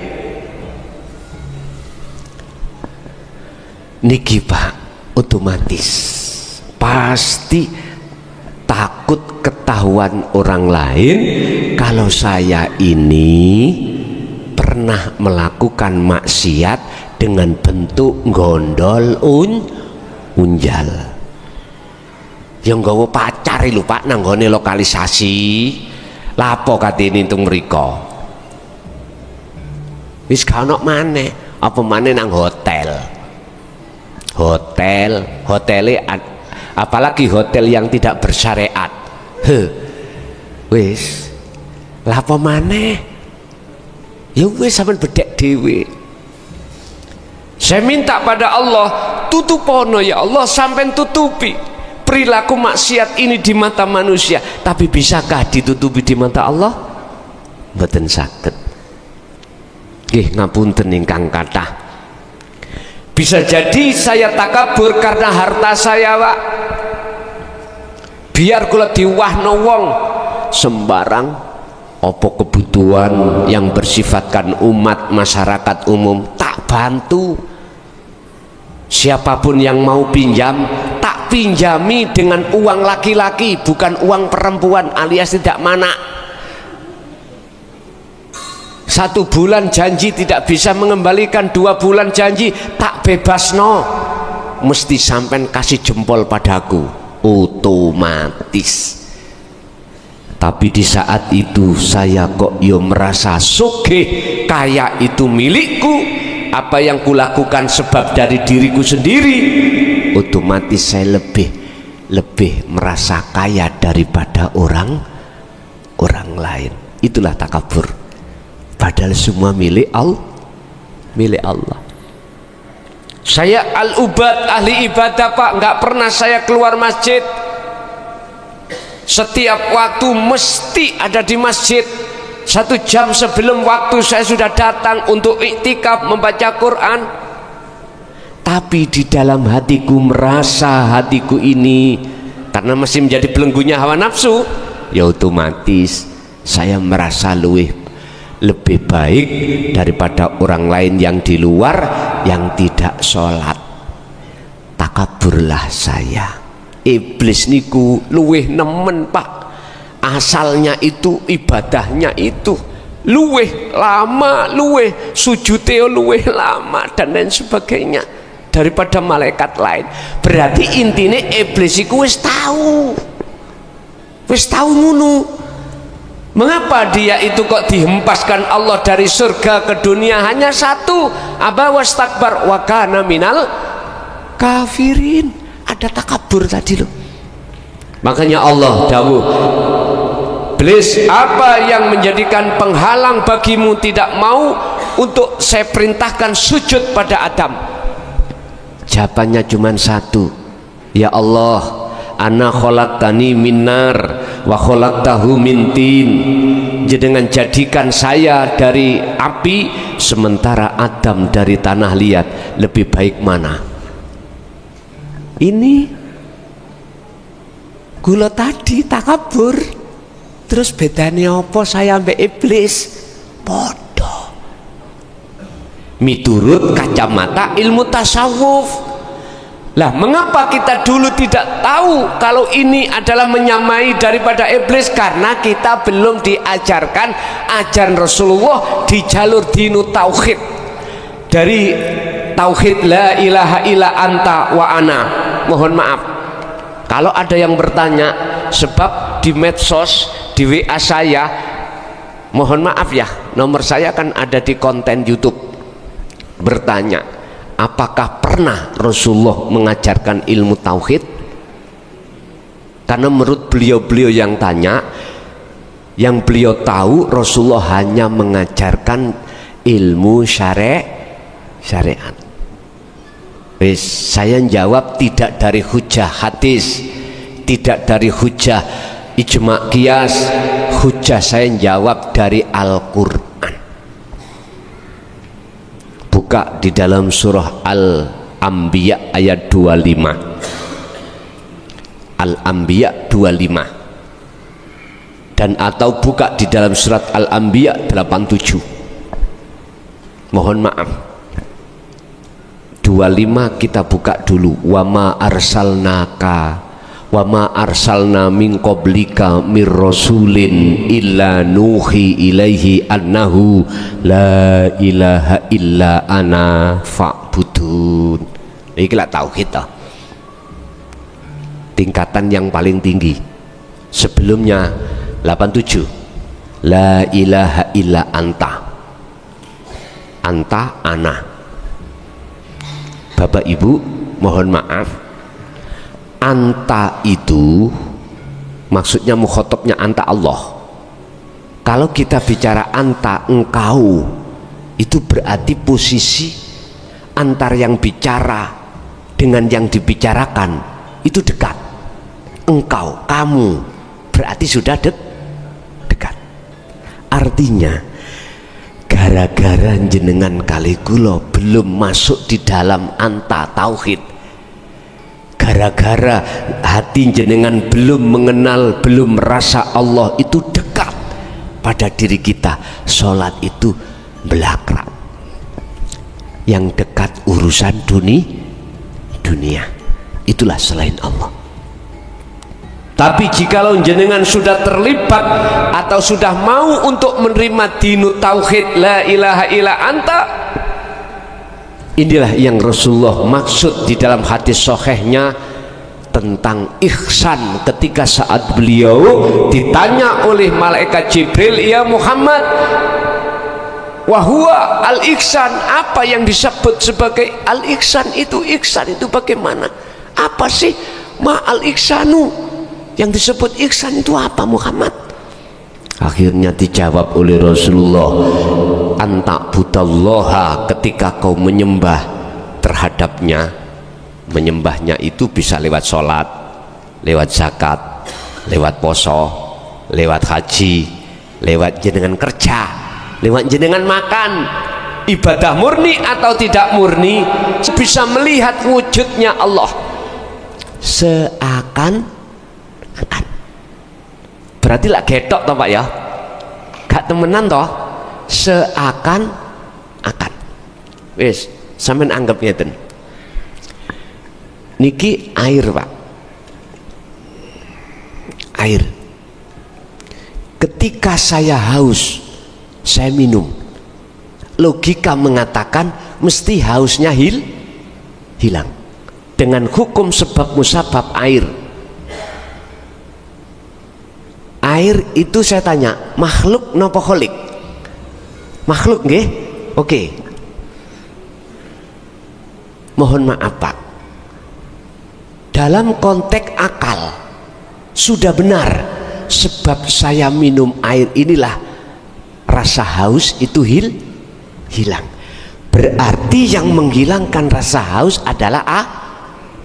niki Pak, otomatis pasti takut ketahuan orang lain kalau saya ini pernah melakukan maksiat dengan bentuk gondol unjal. Yang nggawa pacar lho Pak nanggone lokalisasi. Lapo katene tung mriko. Wis gak ono maneh, apa maneh nang hotel. Hotele apalagi hotel yang tidak bersyariat. Wis lapo maneh. Ya wis sampean bedek dhewe. Saya minta pada Allah tutupono ya Allah, sampai tutupi perilaku maksiat ini di mata manusia, tapi bisakah ditutupi di mata Allah? Mboten saged. Nggih ngapunten ingkang kathah. Bisa jadi saya takabur karena harta saya Pak. Biar kula diwahno wong sembarang apa kebutuhan yang bersifatkan umat masyarakat umum tak bantu. Siapapun yang mau pinjam tak pinjami dengan uang laki-laki, bukan uang perempuan alias tidak mana. 1 bulan janji tidak bisa mengembalikan, 2 bulan janji tak bebas no, mesti sampai kasih jempol padaku otomatis. Tapi di saat itu saya kok yo merasa sugih, kaya itu milikku, apa yang kulakukan sebab dari diriku sendiri, otomatis saya lebih merasa kaya daripada orang lain. Itulah takabur, padahal semua milik Allah. Saya al-ubad, ahli ibadah Pak, nggak pernah saya keluar masjid. Setiap waktu mesti ada di masjid. 1 jam sebelum waktu saya sudah datang untuk iktikaf membaca Quran. Tapi di dalam hatiku merasa hatiku ini karena masih menjadi belenggunya hawa nafsu, ya otomatis saya merasa lebih baik daripada orang lain yang di luar yang tidak sholat. Takaburlah saya. Iblis niku luweh nemen Pak, asalnya itu ibadahnya itu luweh lama, luweh sujudnya luweh lama dan lain sebagainya daripada malaikat lain. Berarti intinya iblis iku wis tahu ngono. Mengapa dia itu kok dihempaskan Allah dari surga ke dunia hanya satu? Aba wastakbar wa kana minal kafirin. Ada takabur tadi loh. Makanya Allah dawuh, Iblis, apa yang menjadikan penghalang bagimu tidak mau untuk saya perintahkan sujud pada Adam? Jawabannya cuma satu, ya Allah, ana khalaqtani min nar wa khalaqtahu min tin. Jenengan jadikan saya dari api sementara Adam dari tanah liat, lebih baik mana? Ini gula tadi takabur. Terus bedanya apa saya ambek iblis? Podo. Miturut kacamata ilmu tasawuf. Lah mengapa kita dulu tidak tahu kalau ini adalah menyamai daripada iblis? Karena kita belum diajarkan ajaran Rasulullah di jalur dinu tauhid. Dari tauhid la ilaha illa anta wa ana. Mohon maaf kalau ada yang bertanya, sebab di medsos, di WA saya, mohon maaf ya, nomor saya kan ada di konten YouTube, bertanya, apakah pernah Rasulullah mengajarkan ilmu tauhid? Karena menurut beliau-beliau yang tanya, yang beliau tahu Rasulullah hanya mengajarkan ilmu syariat. Saya jawab tidak dari hujah hadis, tidak dari hujah ijma qiyas. Hujah saya jawab dari Al-Quran. Buka di dalam surah Al-Anbiya ayat 25, Al-Anbiya 25, dan atau buka di dalam surat Al-Anbiya 87. Mohon maaf, 25 kita buka dulu. Wama arsalna min qablika mir rasulin illa nuhi ilaihi annahu la ilaha illa ana fa'budun. Iki lah tauhid toh. Tingkatan yang paling tinggi. Sebelumnya 87 la ilaha illa anta, ana. Bapak Ibu mohon maaf, anta itu maksudnya mukhotabnya anta Allah. Kalau kita bicara anta, engkau, itu berarti posisi antar yang bicara dengan yang dibicarakan itu dekat. Engkau, kamu, berarti sudah dekat. Artinya gara-gara jenengan kali kula belum masuk di dalam anta tauhid, gara-gara hati jenengan belum mengenal, belum merasa Allah itu dekat pada diri kita, sholat itu belakang. Yang dekat urusan dunia, itulah selain Allah. Tapi jikalau jenengan sudah terlibat atau sudah mau untuk menerima dinu tauhid la ilaha illa anta, inilah yang Rasulullah maksud di dalam hadis sahihnya tentang ihsan, ketika saat beliau ditanya oleh malaikat Jibril, ya Muhammad, wahwa al-ihsan, apa yang disebut sebagai al-ihsan itu? Ihsan itu bagaimana? Apa sih ma al-ihsanu? Yang disebut ihsan itu apa Muhammad? Akhirnya dijawab oleh Rasulullah, anta budallaha, ketika kau menyembah terhadapnya. Menyembahnya itu bisa lewat sholat, lewat zakat, lewat poso, lewat haji, lewat jenengan kerja, lewat jenengan makan. Ibadah murni atau tidak murni, bisa melihat wujudnya Allah seakan berarti lah getok toh Pak ya, gak temenan toh, seakan-akan. Wis sampean anggap ngeten, niki air Pak, air. Ketika saya haus, saya minum, logika mengatakan mesti hausnya hilang dengan hukum sebab musabab air. Air itu saya tanya, makhluk napa kholik? Makhluk nggih? Oke. Mohon maaf Pak, dalam konteks akal sudah benar, sebab saya minum air inilah rasa haus itu hilang. Berarti yang menghilangkan rasa haus adalah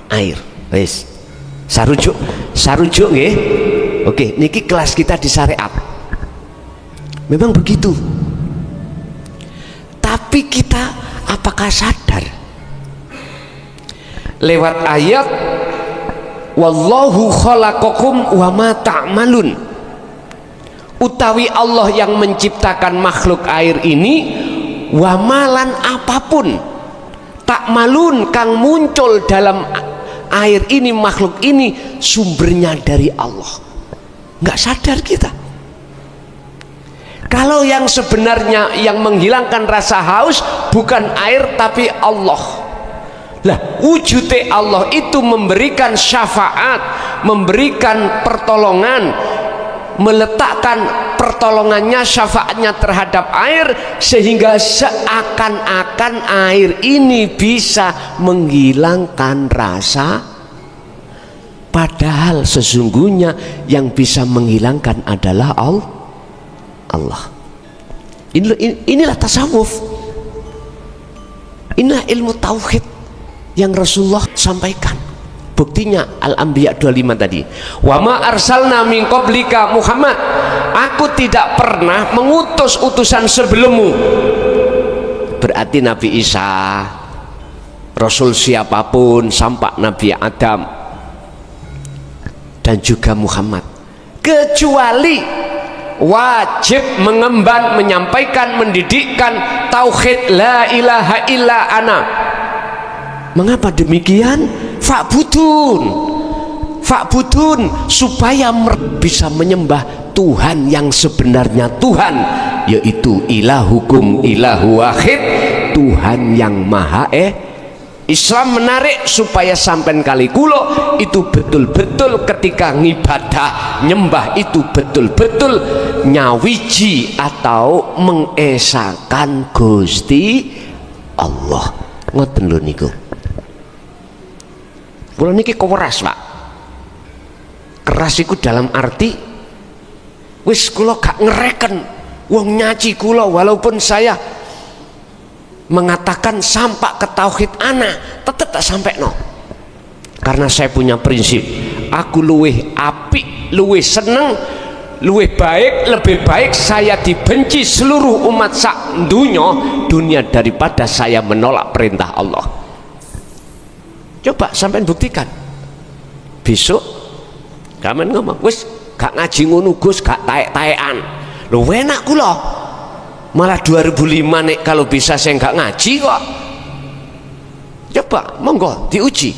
air. Wes, sarujuk nggih. Oke, niki kelas kita di syariat. Memang begitu. Tapi kita apakah sadar? Lewat ayat wallahu khalaqakum wa ma ta'malun, utawi Allah yang menciptakan makhluk air ini, wa malan apapun ta'malun kang muncul dalam air ini, makhluk ini sumbernya dari Allah. Nggak sadar kita kalau yang sebenarnya yang menghilangkan rasa haus bukan air tapi Allah. Lah wujudnya Allah itu memberikan syafaat, memberikan pertolongan, meletakkan pertolongannya, syafaatnya terhadap air, sehingga seakan-akan air ini bisa menghilangkan rasa, padahal sesungguhnya yang bisa menghilangkan adalah Allah. Inilah tasawuf, inilah ilmu tauhid yang Rasulullah sampaikan. Buktinya Al-Anbiya 25 tadi, wa ma arsalna min qablika Muhammad, aku tidak pernah mengutus utusan sebelummu. Berarti Nabi Isa, Rasul siapapun sampai Nabi Adam dan juga Muhammad, kecuali wajib mengemban, menyampaikan, mendidikkan tauhid la ilaha illa ana. Mengapa demikian? Fa'budun, supaya bisa menyembah Tuhan yang sebenarnya Tuhan, yaitu ilahukum ilahu wahid, Tuhan yang maha Islam menarik supaya sampai kali kulo itu betul-betul ketika ngibadah nyembah itu betul-betul nyawiji atau mengesahkan Gusti Allah. Ngoten lho niku. Kula niki keras Pak. Keras iku dalam arti wis kula gak ngereken wong nyaci kula, walaupun saya mengatakan sampai ke tauhid ana tetep tak sampai no. Karena saya punya prinsip, aku luweh apik, luweh seneng, luweh baik, lebih baik saya dibenci seluruh umat sak dunia daripada saya menolak perintah Allah. Coba sampean buktikan. Besok kamen ngomong, wis gak ngaji ngono Gus, gak taek-taekan. Lho enak kula. Malah 2005 nek kalau bisa saya gak ngaji kok. Coba monggo diuji.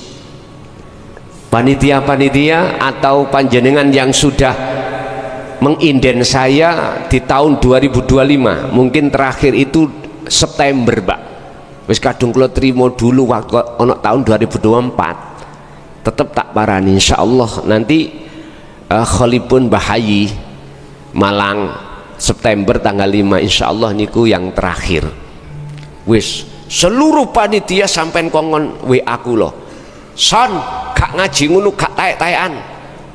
Panitia-panitia atau panjenengan yang sudah menginden saya di tahun 2025, mungkin terakhir itu September Pak. Wis kadung kula trimo dulu waktu ono tahun 2024. Tetep tak parani insyaallah nanti Khalipun Bahayi Malang September tanggal 5 insyaallah niku yang terakhir. Wis seluruh panitia sampean kongon WA ku loh. Son gak ngaji ngono gak taek-taekan.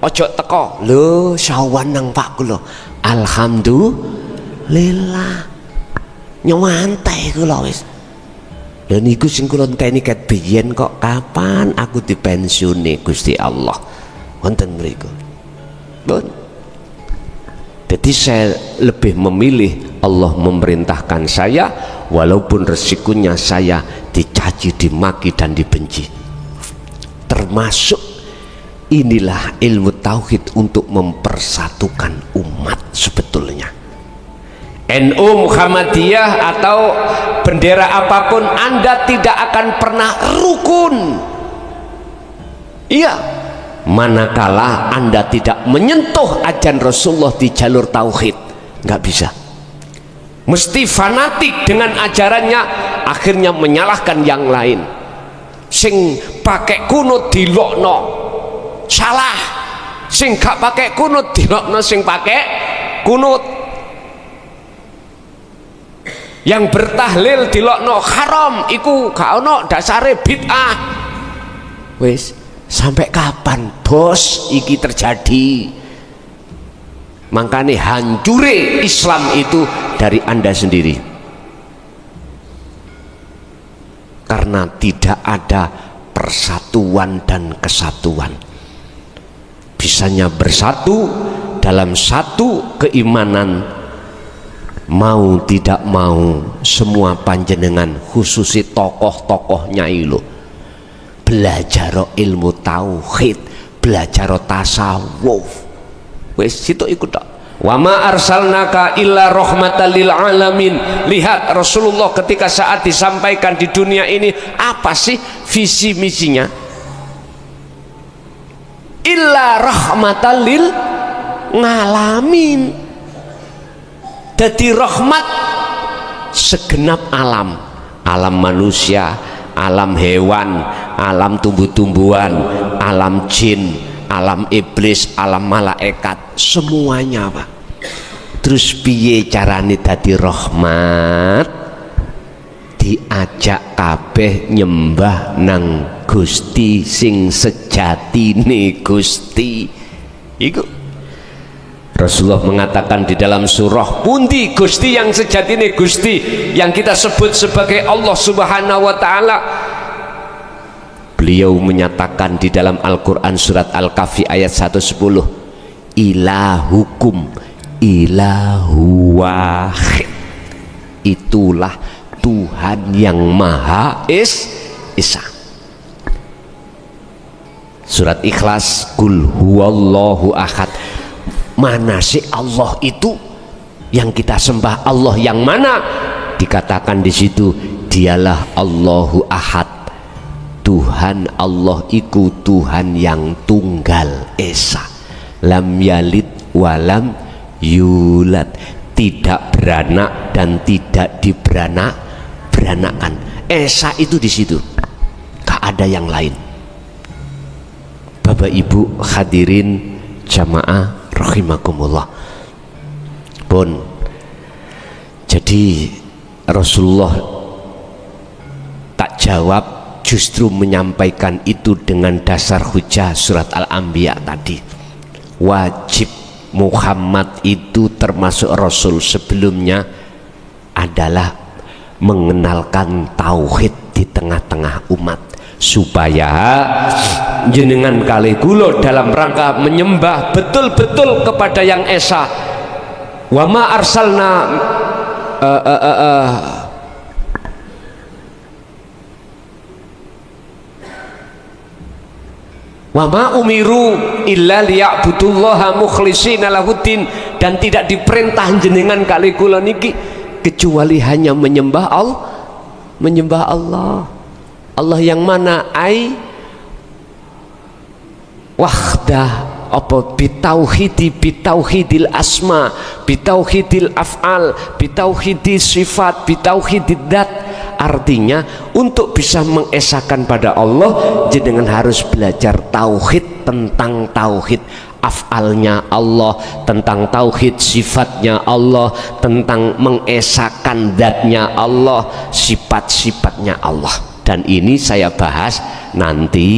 Ojo teko. Lho sawan nang Pak kula. Alhamdulillah. Nyawantai kula wis. Lha niku sing kula enteni ket biyen kok kapan aku dipensiune Gusti Allah. Wonten mriku. Bon. Jadi saya lebih memilih Allah memerintahkan saya walaupun resikonya saya dicaci, dimaki dan dibenci. Termasuk inilah ilmu tauhid untuk mempersatukan umat sebetulnya. NU Muhammadiyah atau bendera apapun, Anda tidak akan pernah rukun. Iya, manakala Anda tidak menyentuh ajaran Rasulullah di jalur tauhid, nggak bisa. Mesti fanatik dengan ajarannya, akhirnya menyalahkan yang lain. Sing pakai kunut dilokno salah, sing gak pakai kunut dilokno sing pakai kunut, yang bertahlil dilokno haram iku gak ono dasare bid'ah. Wis sampai kapan bos iki terjadi? Makanya hancure Islam itu dari Anda sendiri, karena tidak ada persatuan dan kesatuan. Bisanya bersatu dalam satu keimanan, mau tidak mau semua panjenengan khususi tokoh-tokoh nyai lo belajar ilmu tauhid, belajar tasawuf. Wes situ ikut tak. Wa ma arsalnaka illa rahmatan lil alamin. Lihat Rasulullah ketika saat disampaikan di dunia ini, apa sih visi misinya? Illa rahmatan lil ngalamin. Jadi rahmat segenap alam, alam manusia, alam hewan, alam tumbuh-tumbuhan, alam jin, alam iblis, alam malaikat, semuanya Pak. Terus piye carane dadi rahmat? Diajak kabeh nyembah nang Gusti sing sejatine Gusti. Iku Rasulullah mengatakan di dalam surah pundi Gusti yang sejatine Gusti yang kita sebut sebagai Allah Subhanahu wa taala. Beliau menyatakan di dalam Al-Quran surat Al-Kahfi ayat 110, ilahukum ilahu wahid, itulah Tuhan yang Maha Esa. Surat Ikhlas, kul huwallahu ahad. Mana sih Allah itu yang kita sembah? Allah yang mana? Dikatakan di situ, dialah Allahu ahad. Tuhan Allah iku Tuhan yang tunggal esa, lam yalid walam yulad, tidak beranak dan tidak diberanakan. Esa itu di situ, gak ada yang lain. Bapak Ibu hadirin jamaah rahimakumullah. Pun jadi Rasulullah tak jawab, justru menyampaikan itu dengan dasar hujah surat Al-Anbiya tadi. Wajib Muhammad itu termasuk Rasul sebelumnya adalah mengenalkan tauhid di tengah-tengah umat, supaya jenengan kali kula dalam rangka menyembah betul-betul kepada yang esa. Wa ma arsalna wa ma umiru illa liya'budullaha mukhlishina lahuddin, dan tidak diperintah jenengan kali kula niki kecuali hanya menyembah Allah. Allah yang mana? Ai wahdah, apa bitauhidil asma, bitauhidil af'al, bitauhidil sifat, bitauhidid dat. Artinya untuk bisa mengesahkan pada Allah, jenengan harus belajar tauhid, tentang tauhid af'alnya Allah, tentang tauhid sifatnya Allah, tentang mengesahkan zatnya Allah, sifat-sifatnya Allah. Dan ini saya bahas nanti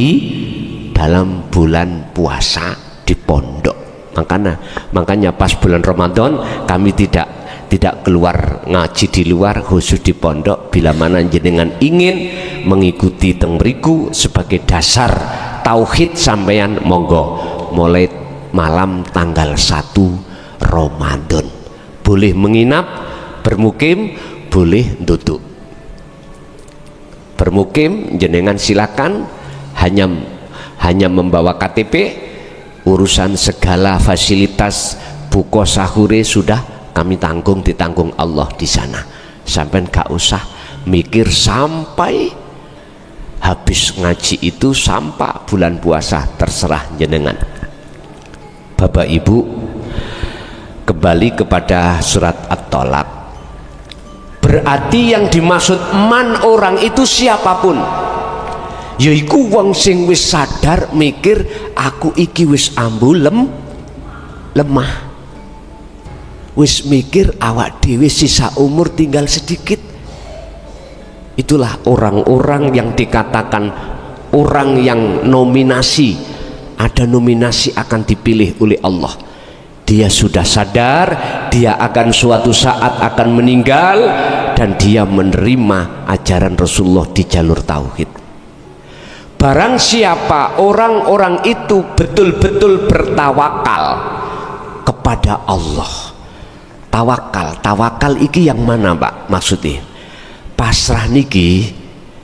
dalam bulan puasa di pondok. Makanya pas bulan Ramadan kami tidak keluar ngaji di luar, khusus di pondok. Bila mana jenengan ingin mengikuti teng mriku sebagai dasar tauhid sampeyan, monggo mulai malam tanggal 1 Ramadan boleh menginap, bermukim, boleh duduk. Bermukim jenengan silakan, hanya membawa KTP, urusan segala fasilitas buka sahure sudah kami tanggung, ditanggung Allah di sana. Sampai gak usah mikir sampai habis ngaji itu sampai bulan puasa, terserah jenengan. Bapak Ibu, kembali kepada surat At-Tolaq. Berarti yang dimaksud man orang itu siapapun Yaiku wong sing wis sadar mikir aku iki wis ambu lemah, wis mikir awak dhewe sisa umur tinggal sedikit. Itulah orang-orang yang dikatakan orang yang nominasi, ada nominasi akan dipilih oleh Allah. Dia sudah sadar dia akan suatu saat akan meninggal dan dia menerima ajaran Rasulullah di jalur tauhid. Barang siapa orang-orang itu betul-betul bertawakal kepada Allah. Tawakal iki yang mana, Pak? Maksudnya pasrah niki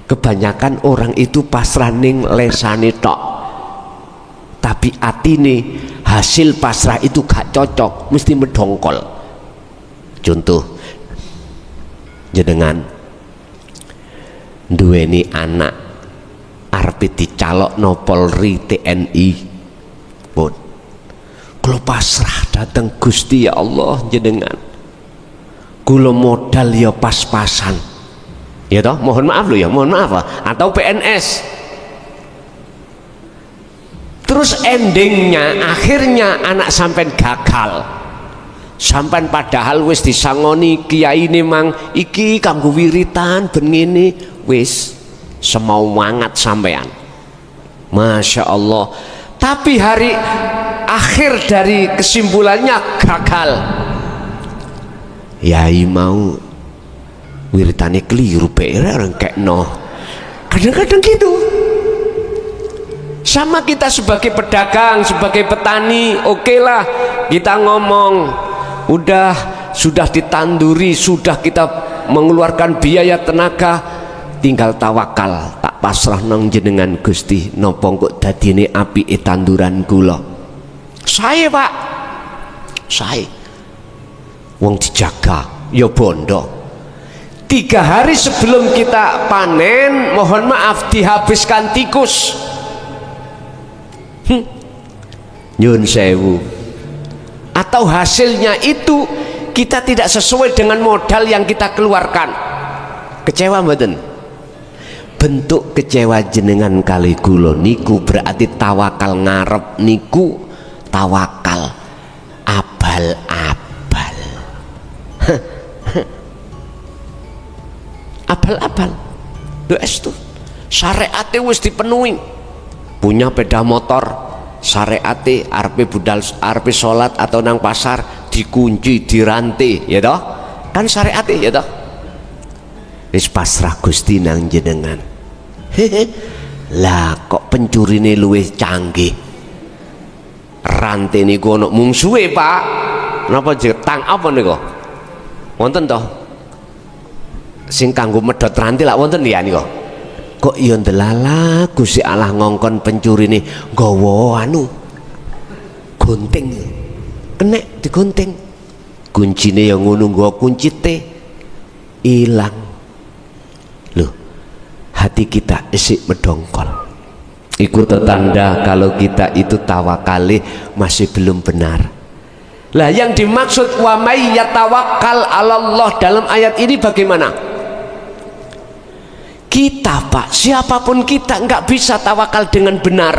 kebanyakan orang itu pasrah ning lesane tok, tapi atine hasil pasrah itu gak cocok, mesti medongkol. Contoh, jenengan duweni anak arep dicalokno Polri TNI, pun kula pasrah dateng Gusti ya Allah jenengan, kula modal ya pas-pasan, ya toh, mohon maaf lo ya, mohon maaf atau PNS. Terus endingnya akhirnya anak sampean gagal, sampean padahal wis disangoni kiai ini mang iki kanggo wiritan ben ngene, wis semau wangat sampean, Masya Allah. Tapi hari akhir dari kesimpulannya gagal. Yai mau wiritane keliru orang kayak no. Kadang-kadang gitu. Sama kita sebagai pedagang, sebagai petani, oke lah kita ngomong sudah ditanduri, sudah kita mengeluarkan biaya tenaga, tinggal tawakal, tak pasrah nang jenengan Gusti, napa kok dadine apike tanduran kula. Saya Pak, saya wong dijaga ya bondo. 3 hari sebelum kita panen, mohon maaf dihabiskan tikus. Nyun sewu. Atau hasilnya itu kita tidak sesuai dengan modal yang kita keluarkan. Kecewa mboten? Bentuk kecewa jenengan kali kula niku berarti tawakal ngarep niku tawakal abal-abal. Abal-abal. Wes tuh syariate wis dipenuhi. Punya sepeda motor, syariate arepe budal arepe salat atau nang pasar dikunci dirantai, ya toh? Kan syariate ya toh? Wis pasrah Gusti nang jenengan. Lah kok pencurine luwih canggih, rantai niku ono mungsuhe Pak. Napa jetang apa niku wonten toh sing kanggo medhot rantai lak wonten ya niku. Kok iya ndelala Gusti Allah ngongkon pencurine nggawa gunting, kenek digunting, kuncine ya ngono, nggawa kuncite ilang. Loh, hati kita isik medongkol. Iku tanda kalau kita itu tawakali masih belum benar. Lah yang dimaksud wa may yatawakkal 'alallah dalam ayat ini bagaimana? Kita Pak, siapapun kita nggak bisa tawakal dengan benar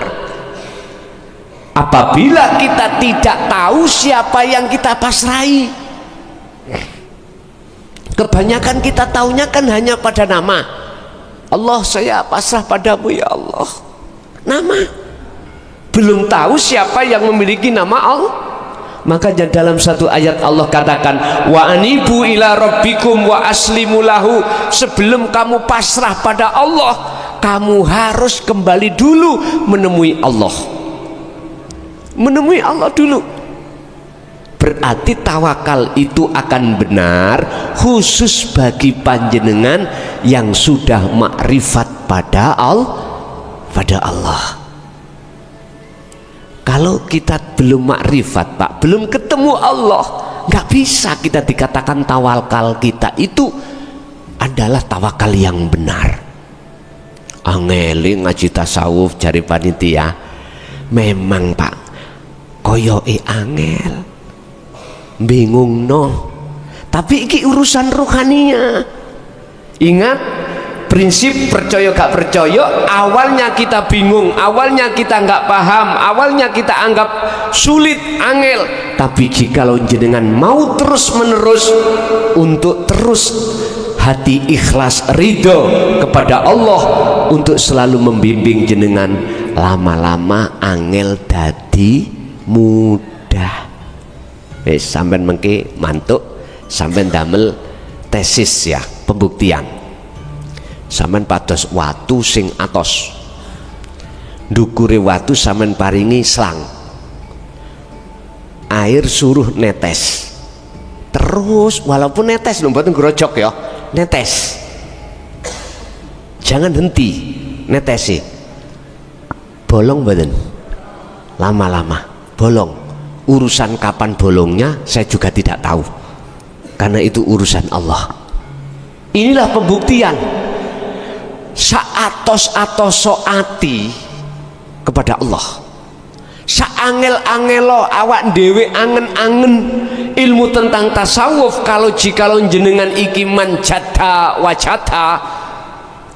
apabila kita tidak tahu siapa yang kita pasrahi. Kebanyakan kita taunya kan hanya pada nama. Allah, saya pasrah padamu ya Allah. Nama. Belum tahu siapa yang memiliki nama Allah. Makanya dalam satu ayat Allah katakan wa anibu ila rabbikum wa aslimu lahu. Sebelum kamu pasrah pada Allah, kamu harus kembali dulu menemui Allah. Menemui Allah dulu. Berarti tawakal itu akan benar khusus bagi panjenengan yang sudah makrifat pada Allah. Kalau kita belum makrifat Pak, belum ketemu Allah, nggak bisa kita dikatakan tawakal kita itu adalah tawakal yang benar. Angeli ngaji tasawuf jari panitia, memang Pak koyoke angel, bingung no. Tapi iki urusan rohania. Ingat, prinsip percaya gak percaya, awalnya kita bingung, awalnya kita nggak paham, awalnya kita anggap sulit, angel, tapi jikalau jenengan mau terus menerus untuk terus hati ikhlas ridho kepada Allah untuk selalu membimbing jenengan, lama-lama angel dadi mudah. Wis sampean mengke mantuk, sampean damel tesis ya, pembuktian. Sampean pados watu sing atos, ndukure watu sampean paringi selang, air suruh netes terus, walaupun netes lho mboten grojok ya, netes, jangan henti netesi. Bolong mboten, lama-lama bolong. Urusan kapan bolongnya saya juga tidak tahu, karena itu urusan Allah. Inilah pembuktian saatos-atoso ati kepada Allah, saangel-angelo awak dewe angen-angen ilmu tentang tasawuf. Kalau jikalau jenengan iki manjata wajata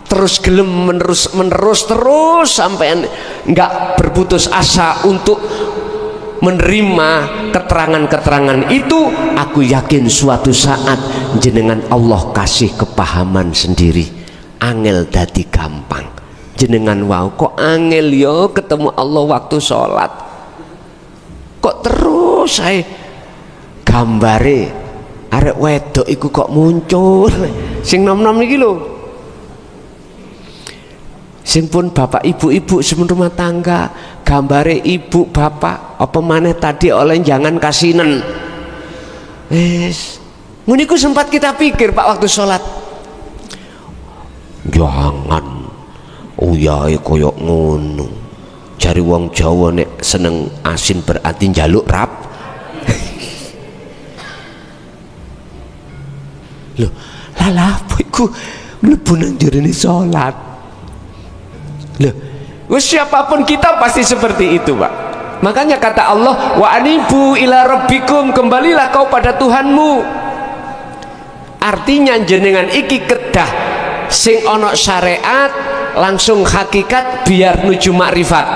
terus gelem menerus terus sampai enggak berputus asa untuk menerima keterangan-keterangan itu, aku yakin suatu saat jenengan Allah kasih kepahaman sendiri, angel dadi gampang. Jenengan wow kok angel yo ketemu Allah waktu sholat, kok terus saya gambare arek wedok iku kok muncul sing nom-nom iki lho, sing pun bapak ibu-ibu semen rumah tangga, gambare ibu bapak apa maneh tadi oleh jangan kasinen. Wis muniku sempat kita pikir Pak waktu sholat, jangan uyahe koyok ngono, jari wong Jawa nek seneng asin berarti njaluk rap. Loh lala apa iku mlebu nang jerene sholat. Loh, siapapun kita pasti seperti itu Pak. Makanya kata Allah, wa anibu ila rabbikum, kembalilah kau pada Tuhanmu. Artinya jenengan iki kedah sing ono syariat langsung hakikat biar nuju makrifat.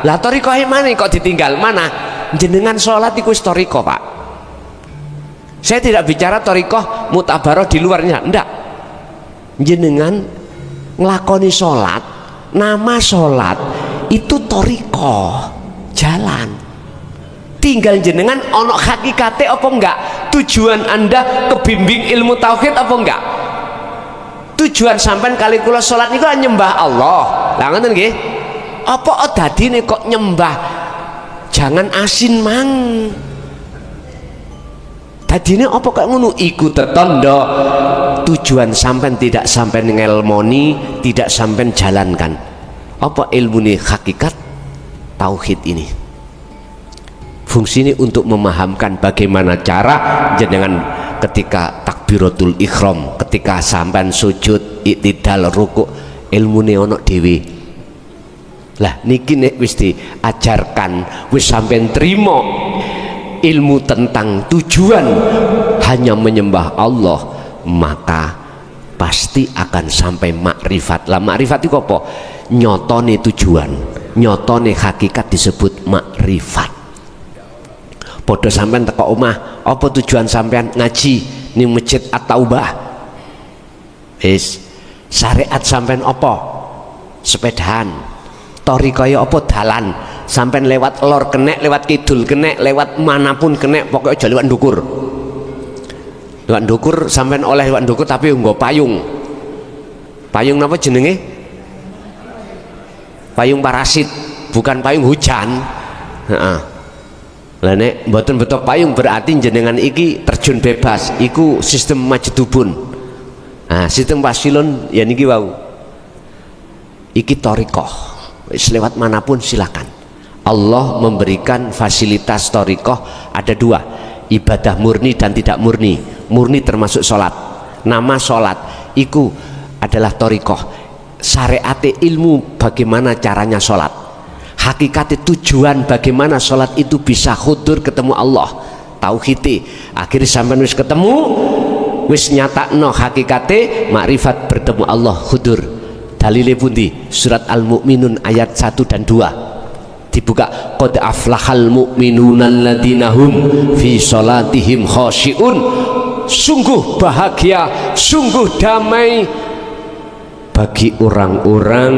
Lah thariqah mana kok ditinggal mana? Jenengan sholat iku wis thariqah Pak. Saya tidak bicara thariqah mutabaroh di luarnya, enggak. Jenengan nglakoni sholat, nama sholat itu thariqah, jalan. Tinggal jenengan ono hakikate apa enggak, tujuan anda kebimbing ilmu tauhid apa enggak. Tujuan sampean kali kula sholat niku nyembah Allah, lah ngoten nggih. Apa dadine kok nyembah jangan asin mang, dadine apa kok ngono? Iku tetanda tujuan sampean tidak sampean ngelmoni, tidak sampean jalankan apa ilmu nih hakikat tauhid ini. Fungsinya untuk memahamkan bagaimana cara jenengan ketika takbiratul ikhram, ketika sampean sujud, iktidal, ruku, ilmu nih ono dewi. Lah niki nek wis diajarkan, wis sampean terima ilmu tentang tujuan hanya menyembah Allah, maka pasti akan sampai makrifat. Lah makrifat itu apa? Nyotone tujuan, nyotone hakikat disebut makrifat. Podo sampean teko omah, apa tujuan sampean ngaji ning masjid At-Taubah? Wis syariat sampean apa? Sepedahan. Thariqah apa dalan? Sampean lewat lor kenek, lewat kidul kenek, lewat manapun kenek, pokoknya aja lewat ndukur. Lewat ndukur sampean oleh lewat ndukur tapi nggo payung. Payung napa jenenge? Payung parasit, bukan payung hujan. Heeh. Lah nek mboten betok payung berarti jenengan iki terjun bebas, iku sistem majdubun. Nah, sistem wasilun ya niki wau. Iki thariqah. Wis lewat manapun silakan. Allah memberikan fasilitas thariqah ada dua, ibadah murni dan tidak murni. Murni termasuk sholat, nama sholat iku adalah thariqah, syariate ilmu bagaimana caranya sholat, hakikate tujuan bagaimana sholat itu bisa khudur ketemu Allah, tauhid. Akhirnya sampai wis ketemu wis nyatakno hakikate makrifat bertemu Allah hudur. Dalile pundi? Surat Al-Mu'minun ayat 1 dan 2 dibuka, qad aflahal mu'minuna alladzina hum fi sholatihim khashi'un. Sungguh bahagia, sungguh damai bagi orang-orang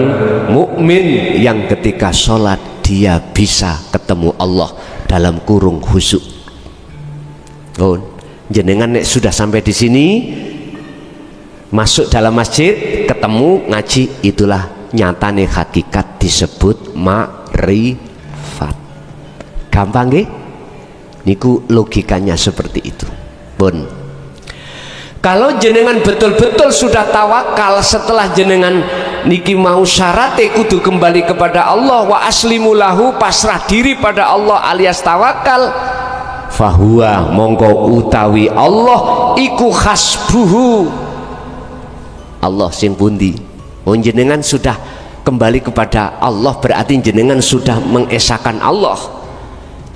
mukmin yang ketika sholat dia bisa ketemu Allah dalam kurung khusyuk. Oh, jenengan nek sudah sampai di sini, masuk dalam masjid, ketemu ngaji, itulah nyatane hakikat disebut makrifat. Gampang nggih? Niku logikanya seperti itu. Pun kalau jenengan betul-betul sudah tawakal, setelah jenengan niki mau syarate kudu kembali kepada Allah, wa aslimu lahu, pasrah diri pada Allah alias tawakal, fahuwa mongko utawi Allah iku hasbuhu. Allah sing pundi? Oh, jenengan sudah kembali kepada Allah, berarti jenengan sudah mengesahkan Allah.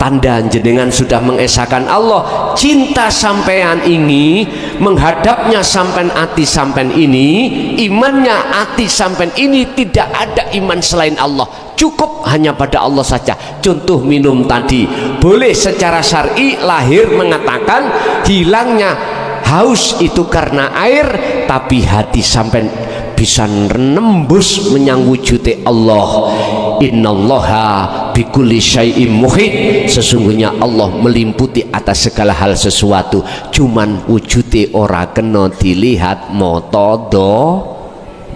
Tanda jenengan sudah mengesahkan Allah. Cinta sampean ini, menghadapnya sampean ati sampean ini, imannya ati sampean ini, tidak ada iman selain Allah, cukup hanya pada Allah saja. Contoh minum tadi, boleh secara syar'i lahir mengatakan hilangnya haus itu karena air, tapi hati sampean bisa nembus menyang wujudnya Allah. Innallaha bikulli syai'im muhit, sesungguhnya Allah melimputi atas segala hal sesuatu, cuman wujudnya ora kena dilihat mata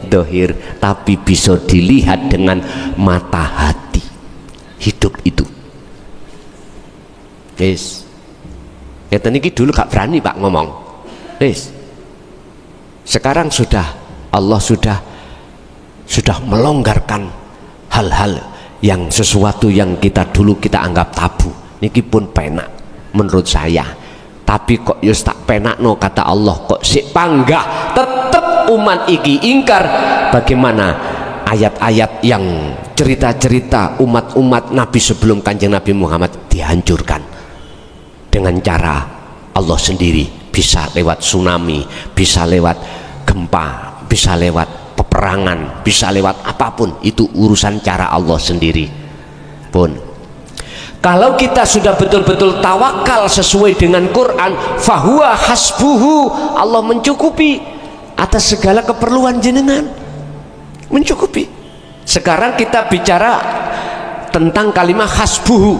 dohir, tapi bisa dilihat dengan mata hati. Hidup itu yes. Ngeten iki dulu gak berani Pak ngomong yes. Sekarang sudah Allah sudah melonggarkan hal-hal yang sesuatu yang kita dulu kita anggap tabu niki pun penak menurut saya. Tapi kok yus tak penak no, kata Allah kok si panggah tetap umat iki ingkar. Bagaimana ayat-ayat yang cerita-cerita umat-umat Nabi sebelum Kanjeng Nabi Muhammad dihancurkan dengan cara Allah sendiri, bisa lewat tsunami, bisa lewat gempa, bisa lewat peperangan, bisa lewat apapun, itu urusan cara Allah sendiri. Pun kalau kita sudah betul-betul tawakal sesuai dengan Quran, fahuwa hasbuhu, Allah mencukupi atas segala keperluan jenengan, mencukupi. Sekarang kita bicara tentang kalimat hasbuhu.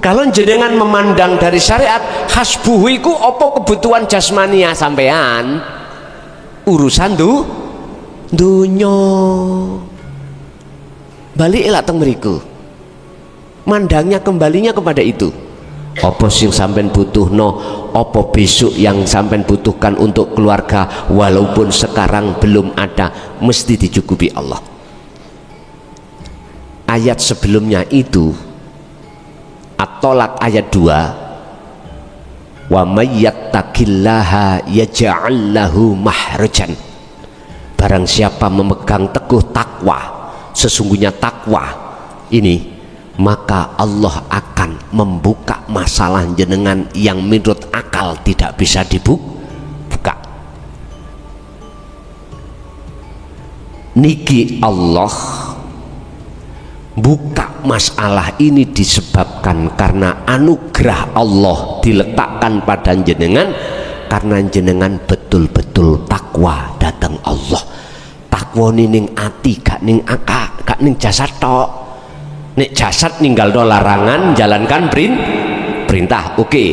Kalau jenengan memandang dari syariat, hasbuhu iku apa kebutuhan jasmania sampean, urusan dunya. Balik elak teng mriku, mandangnya kembalinya kepada itu. Apa sing sampean butuhno, apa besok yang sampean butuhkan untuk keluarga, walaupun sekarang belum ada, mesti dicukupi Allah. Ayat sebelumnya itu At-Tolak ayat 2, wa may yattaqillaha yaj'al lahu mahrajan. Barang siapa memegang teguh takwa, sesungguhnya takwa ini, maka Allah akan membuka masalah jenengan yang menurut akal tidak bisa dibuka. Niki Allah buka masalah ini disebabkan karena anugerah Allah diletakkan pada jenengan, karena jenengan betul-betul takwa datang Allah. Takwa ning ati, gak ning akak, gak ning jasad tok. Nek jasad ninggal do larangan, jalankan perintah, oke.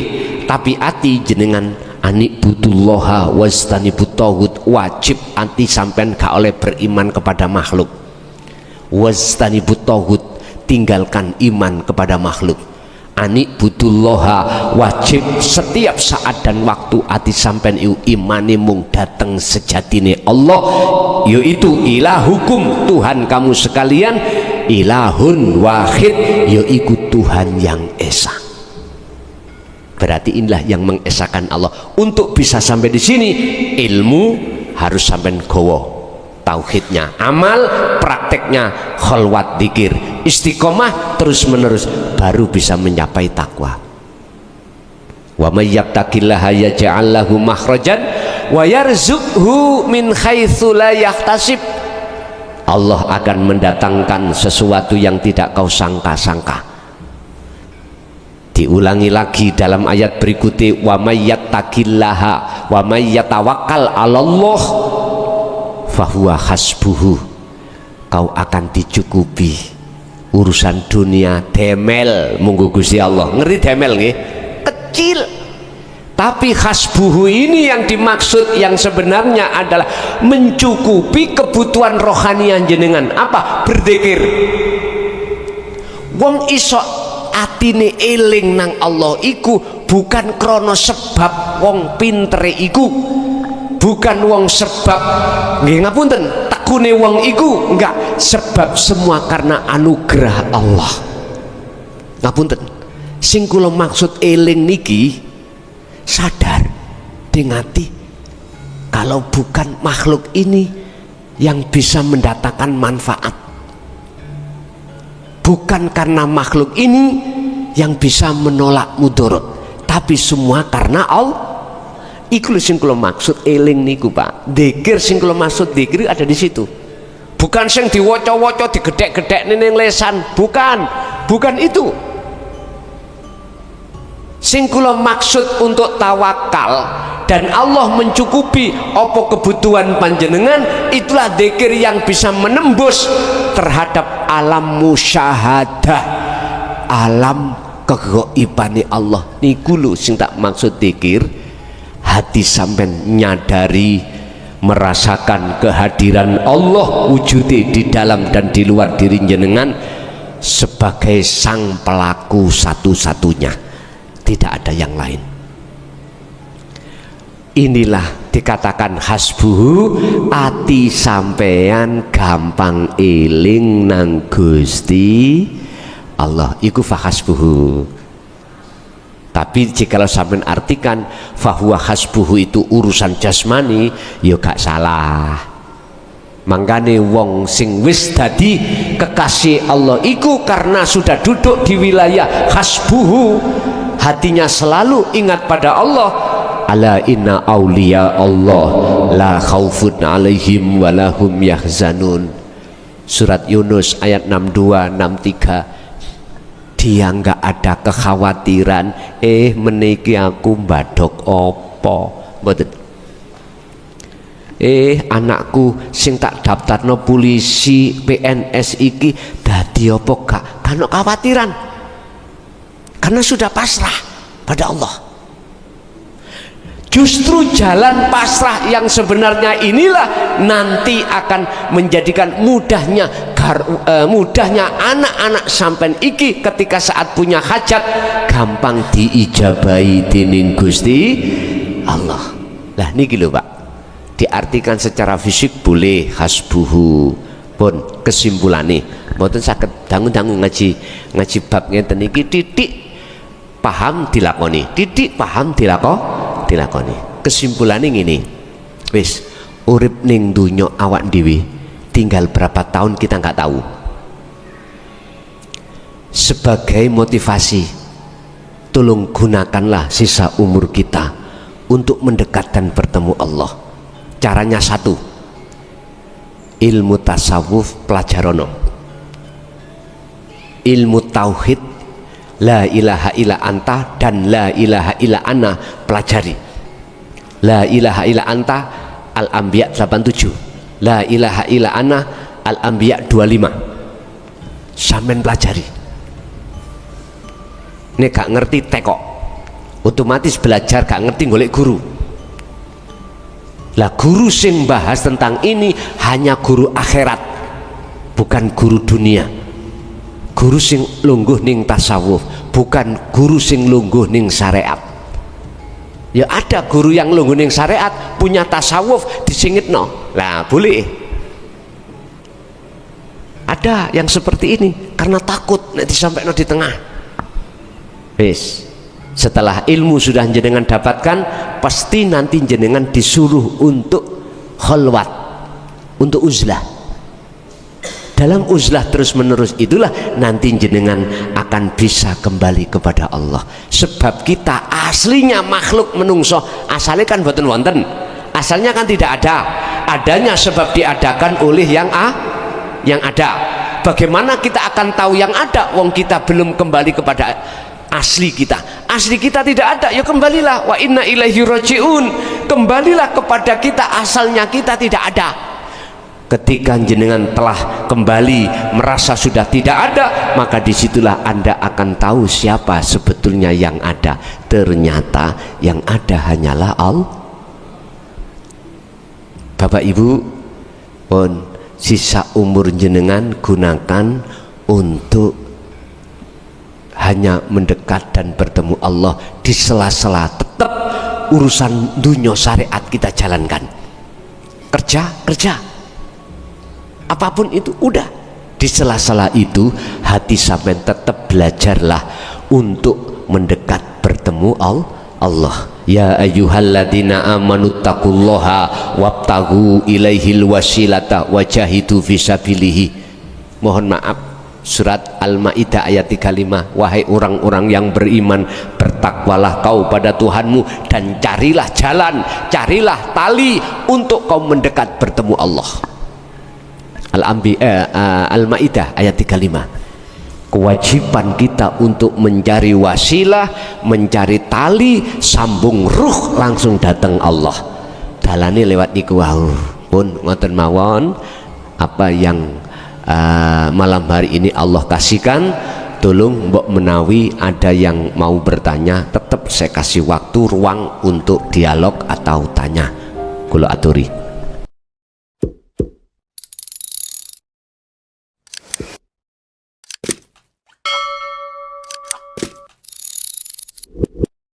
Tapi ati jenengan anibudulloha wastanibut taghut, wajib ati sampean gak oleh beriman kepada makhluk. Wastanibut taghut, tinggalkan iman kepada makhluk. Anibudulloha, wajib setiap saat dan waktu ati sampean imane mung dateng sejatine Allah, yaitu ilahukum, Tuhan kamu sekalian, ilahun wahid, yaitu Tuhan yang esa. Berarti inilah yang mengesahkan Allah. Untuk bisa sampai di sini, ilmu harus sampai gowo, tauhidnya, amal prakteknya kholwat dzikir, istiqomah terus menerus, baru bisa mencapai takwa. Wa may yattaqillaha yaj'al lahu makhrajan wa yarzuqhu min haitsu la yahtasib. Allah akan mendatangkan sesuatu yang tidak kau sangka-sangka. Diulangi lagi dalam ayat berikutnya, wa may yattaqillaha wa may yatawakkal 'alallah fahuwa hasbuhu. Kau akan dicukupi urusan dunia demel munggu Gusti Allah. Ngeri demel nggih? Kecil. Tapi hasbuhu ini yang dimaksud yang sebenarnya adalah mencukupi kebutuhan rohani jenengan. Apa? Berzikir. Wong iso atine eling nang Allah iku bukan krono sebab wong pintere iku, bukan wong sebab nggih ngapunten tekune wong iku, enggak, sebab semua karena anugerah Allah. Ngapunten, sing kula maksud eling niki sadar dingati kalau bukan makhluk ini yang bisa mendatangkan manfaat, bukan karena makhluk ini yang bisa menolak mudarat, tapi semua karena Allah. Iku sing kula maksud eling niku Pak. Dzikir sing kula maksud dzikir ada di situ. Bukan sing diwoco-woco digedhek-gedhekne ning lesan, bukan itu. Sing kula maksud untuk tawakal dan Allah mencukupi apa kebutuhan panjenengan, itulah dzikir yang bisa menembus terhadap alam musyahadah, alam kegaibane Allah. Niku lho sing tak maksud dzikir. Hati sampean nyadari merasakan kehadiran Allah wujudnya di dalam dan di luar diri jenengan sebagai sang pelaku satu-satunya, tidak ada yang lain. Inilah dikatakan hasbuhu, ati sampean gampang eling nang Gusti Allah iku fahasbuhu. Tapi jikalau sampean artikan fahuwa hasbuhu itu urusan jasmani, ya gak salah. Mangkane wong sing wis dadi kekasih Allah iku karena sudah duduk di wilayah hasbuhu, hatinya selalu ingat pada Allah. Ala inna auliya Allah la khaufun alaihim walahum yahzanun. Surat Yunus ayat 62 63. Dia nggak ada kekhawatiran meniki aku mbadok opo mboten, anakku sing tak daftarno polisi PNS iki dadi opo gak, kan kekhawatiran karena sudah pasrah pada Allah. Justru jalan pasrah yang sebenarnya inilah nanti akan menjadikan mudahnya anak-anak sampean iki ketika saat punya hajat gampang diijabahi dening Gusti Allah. Lah niki lho Pak, diartikan secara fisik boleh hasbuhu, pun kesimpulannya mboten saged dangu-dangu ngaji bab ngeten iki titik paham dilakoni, titik paham dilakoni. Kesimpulannya ngene, wis urip ning dunya awak dhewe tinggal berapa tahun kita nggak tahu. Sebagai motivasi, tolong gunakanlah sisa umur kita untuk mendekat dan bertemu Allah. Caranya satu, ilmu tasawuf pelajarono, ilmu tauhid la ilaha illa anta dan la ilaha illa ana pelajari. La ilaha illa anta Al-Anbiya 87, la ilaha illa ana Al-Anbiya 25. Sampean pelajari. Nek gak ngerti tekok, otomatis belajar gak ngerti golek guru. Lah guru sing bahas tentang ini hanya guru akhirat, bukan guru dunia. Guru sing lungguh ning tasawuf, bukan guru sing lungguh ning syariat. Ya ada guru yang lungguh ning syariat punya tasawuf disingitno. Lah boleh. Ada yang seperti ini karena takut nek disampaikan di tengah. Wis, setelah ilmu sudah jenengan dapatkan, pasti nanti jenengan disuruh untuk khalwat, untuk uzlah. Dalam uzlah terus menerus itulah nanti jenengan akan bisa kembali kepada Allah. Sebab kita aslinya makhluk menungso, asalnya kan boten wonten, asalnya kan tidak ada, adanya sebab diadakan oleh yang ada. Bagaimana kita akan tahu yang ada wong kita belum kembali kepada asli kita? Asli kita tidak ada, ya kembalilah, wa inna ilaihi rajiun, kembalilah kepada kita, asalnya kita tidak ada. Ketika jenengan telah kembali merasa sudah tidak ada, maka disitulah Anda akan tahu siapa sebetulnya yang ada. Ternyata yang ada hanyalah Allah. Bapak Ibu, pun sisa umur jenengan gunakan untuk hanya mendekat dan bertemu Allah. Di sela-sela tetap urusan dunia syariat kita jalankan, kerja apapun itu udah. Di sela-sela itu hati sampai tetap belajarlah untuk mendekat bertemu Allah. Ya ayyuhalladzina amanu taqullaha wabtaghu ilaihil wasilata wajahidu fisabilihi. Mohon maaf, surat Al-Maidah ayat 35. Wahai orang-orang yang beriman, bertakwalah kau pada Tuhanmu dan carilah jalan, carilah tali untuk kau mendekat bertemu Allah. Al-Maidah ayat 35. Kewajiban kita untuk mencari wasilah, mencari tali sambung ruh langsung datang Allah. Dalane lewat niku wau. Pun ngoten mawon apa yang malam hari ini Allah kasihkan. Tolong mbok menawi ada yang mau bertanya, tetap saya kasih waktu ruang untuk dialog atau tanya. Kula aturi.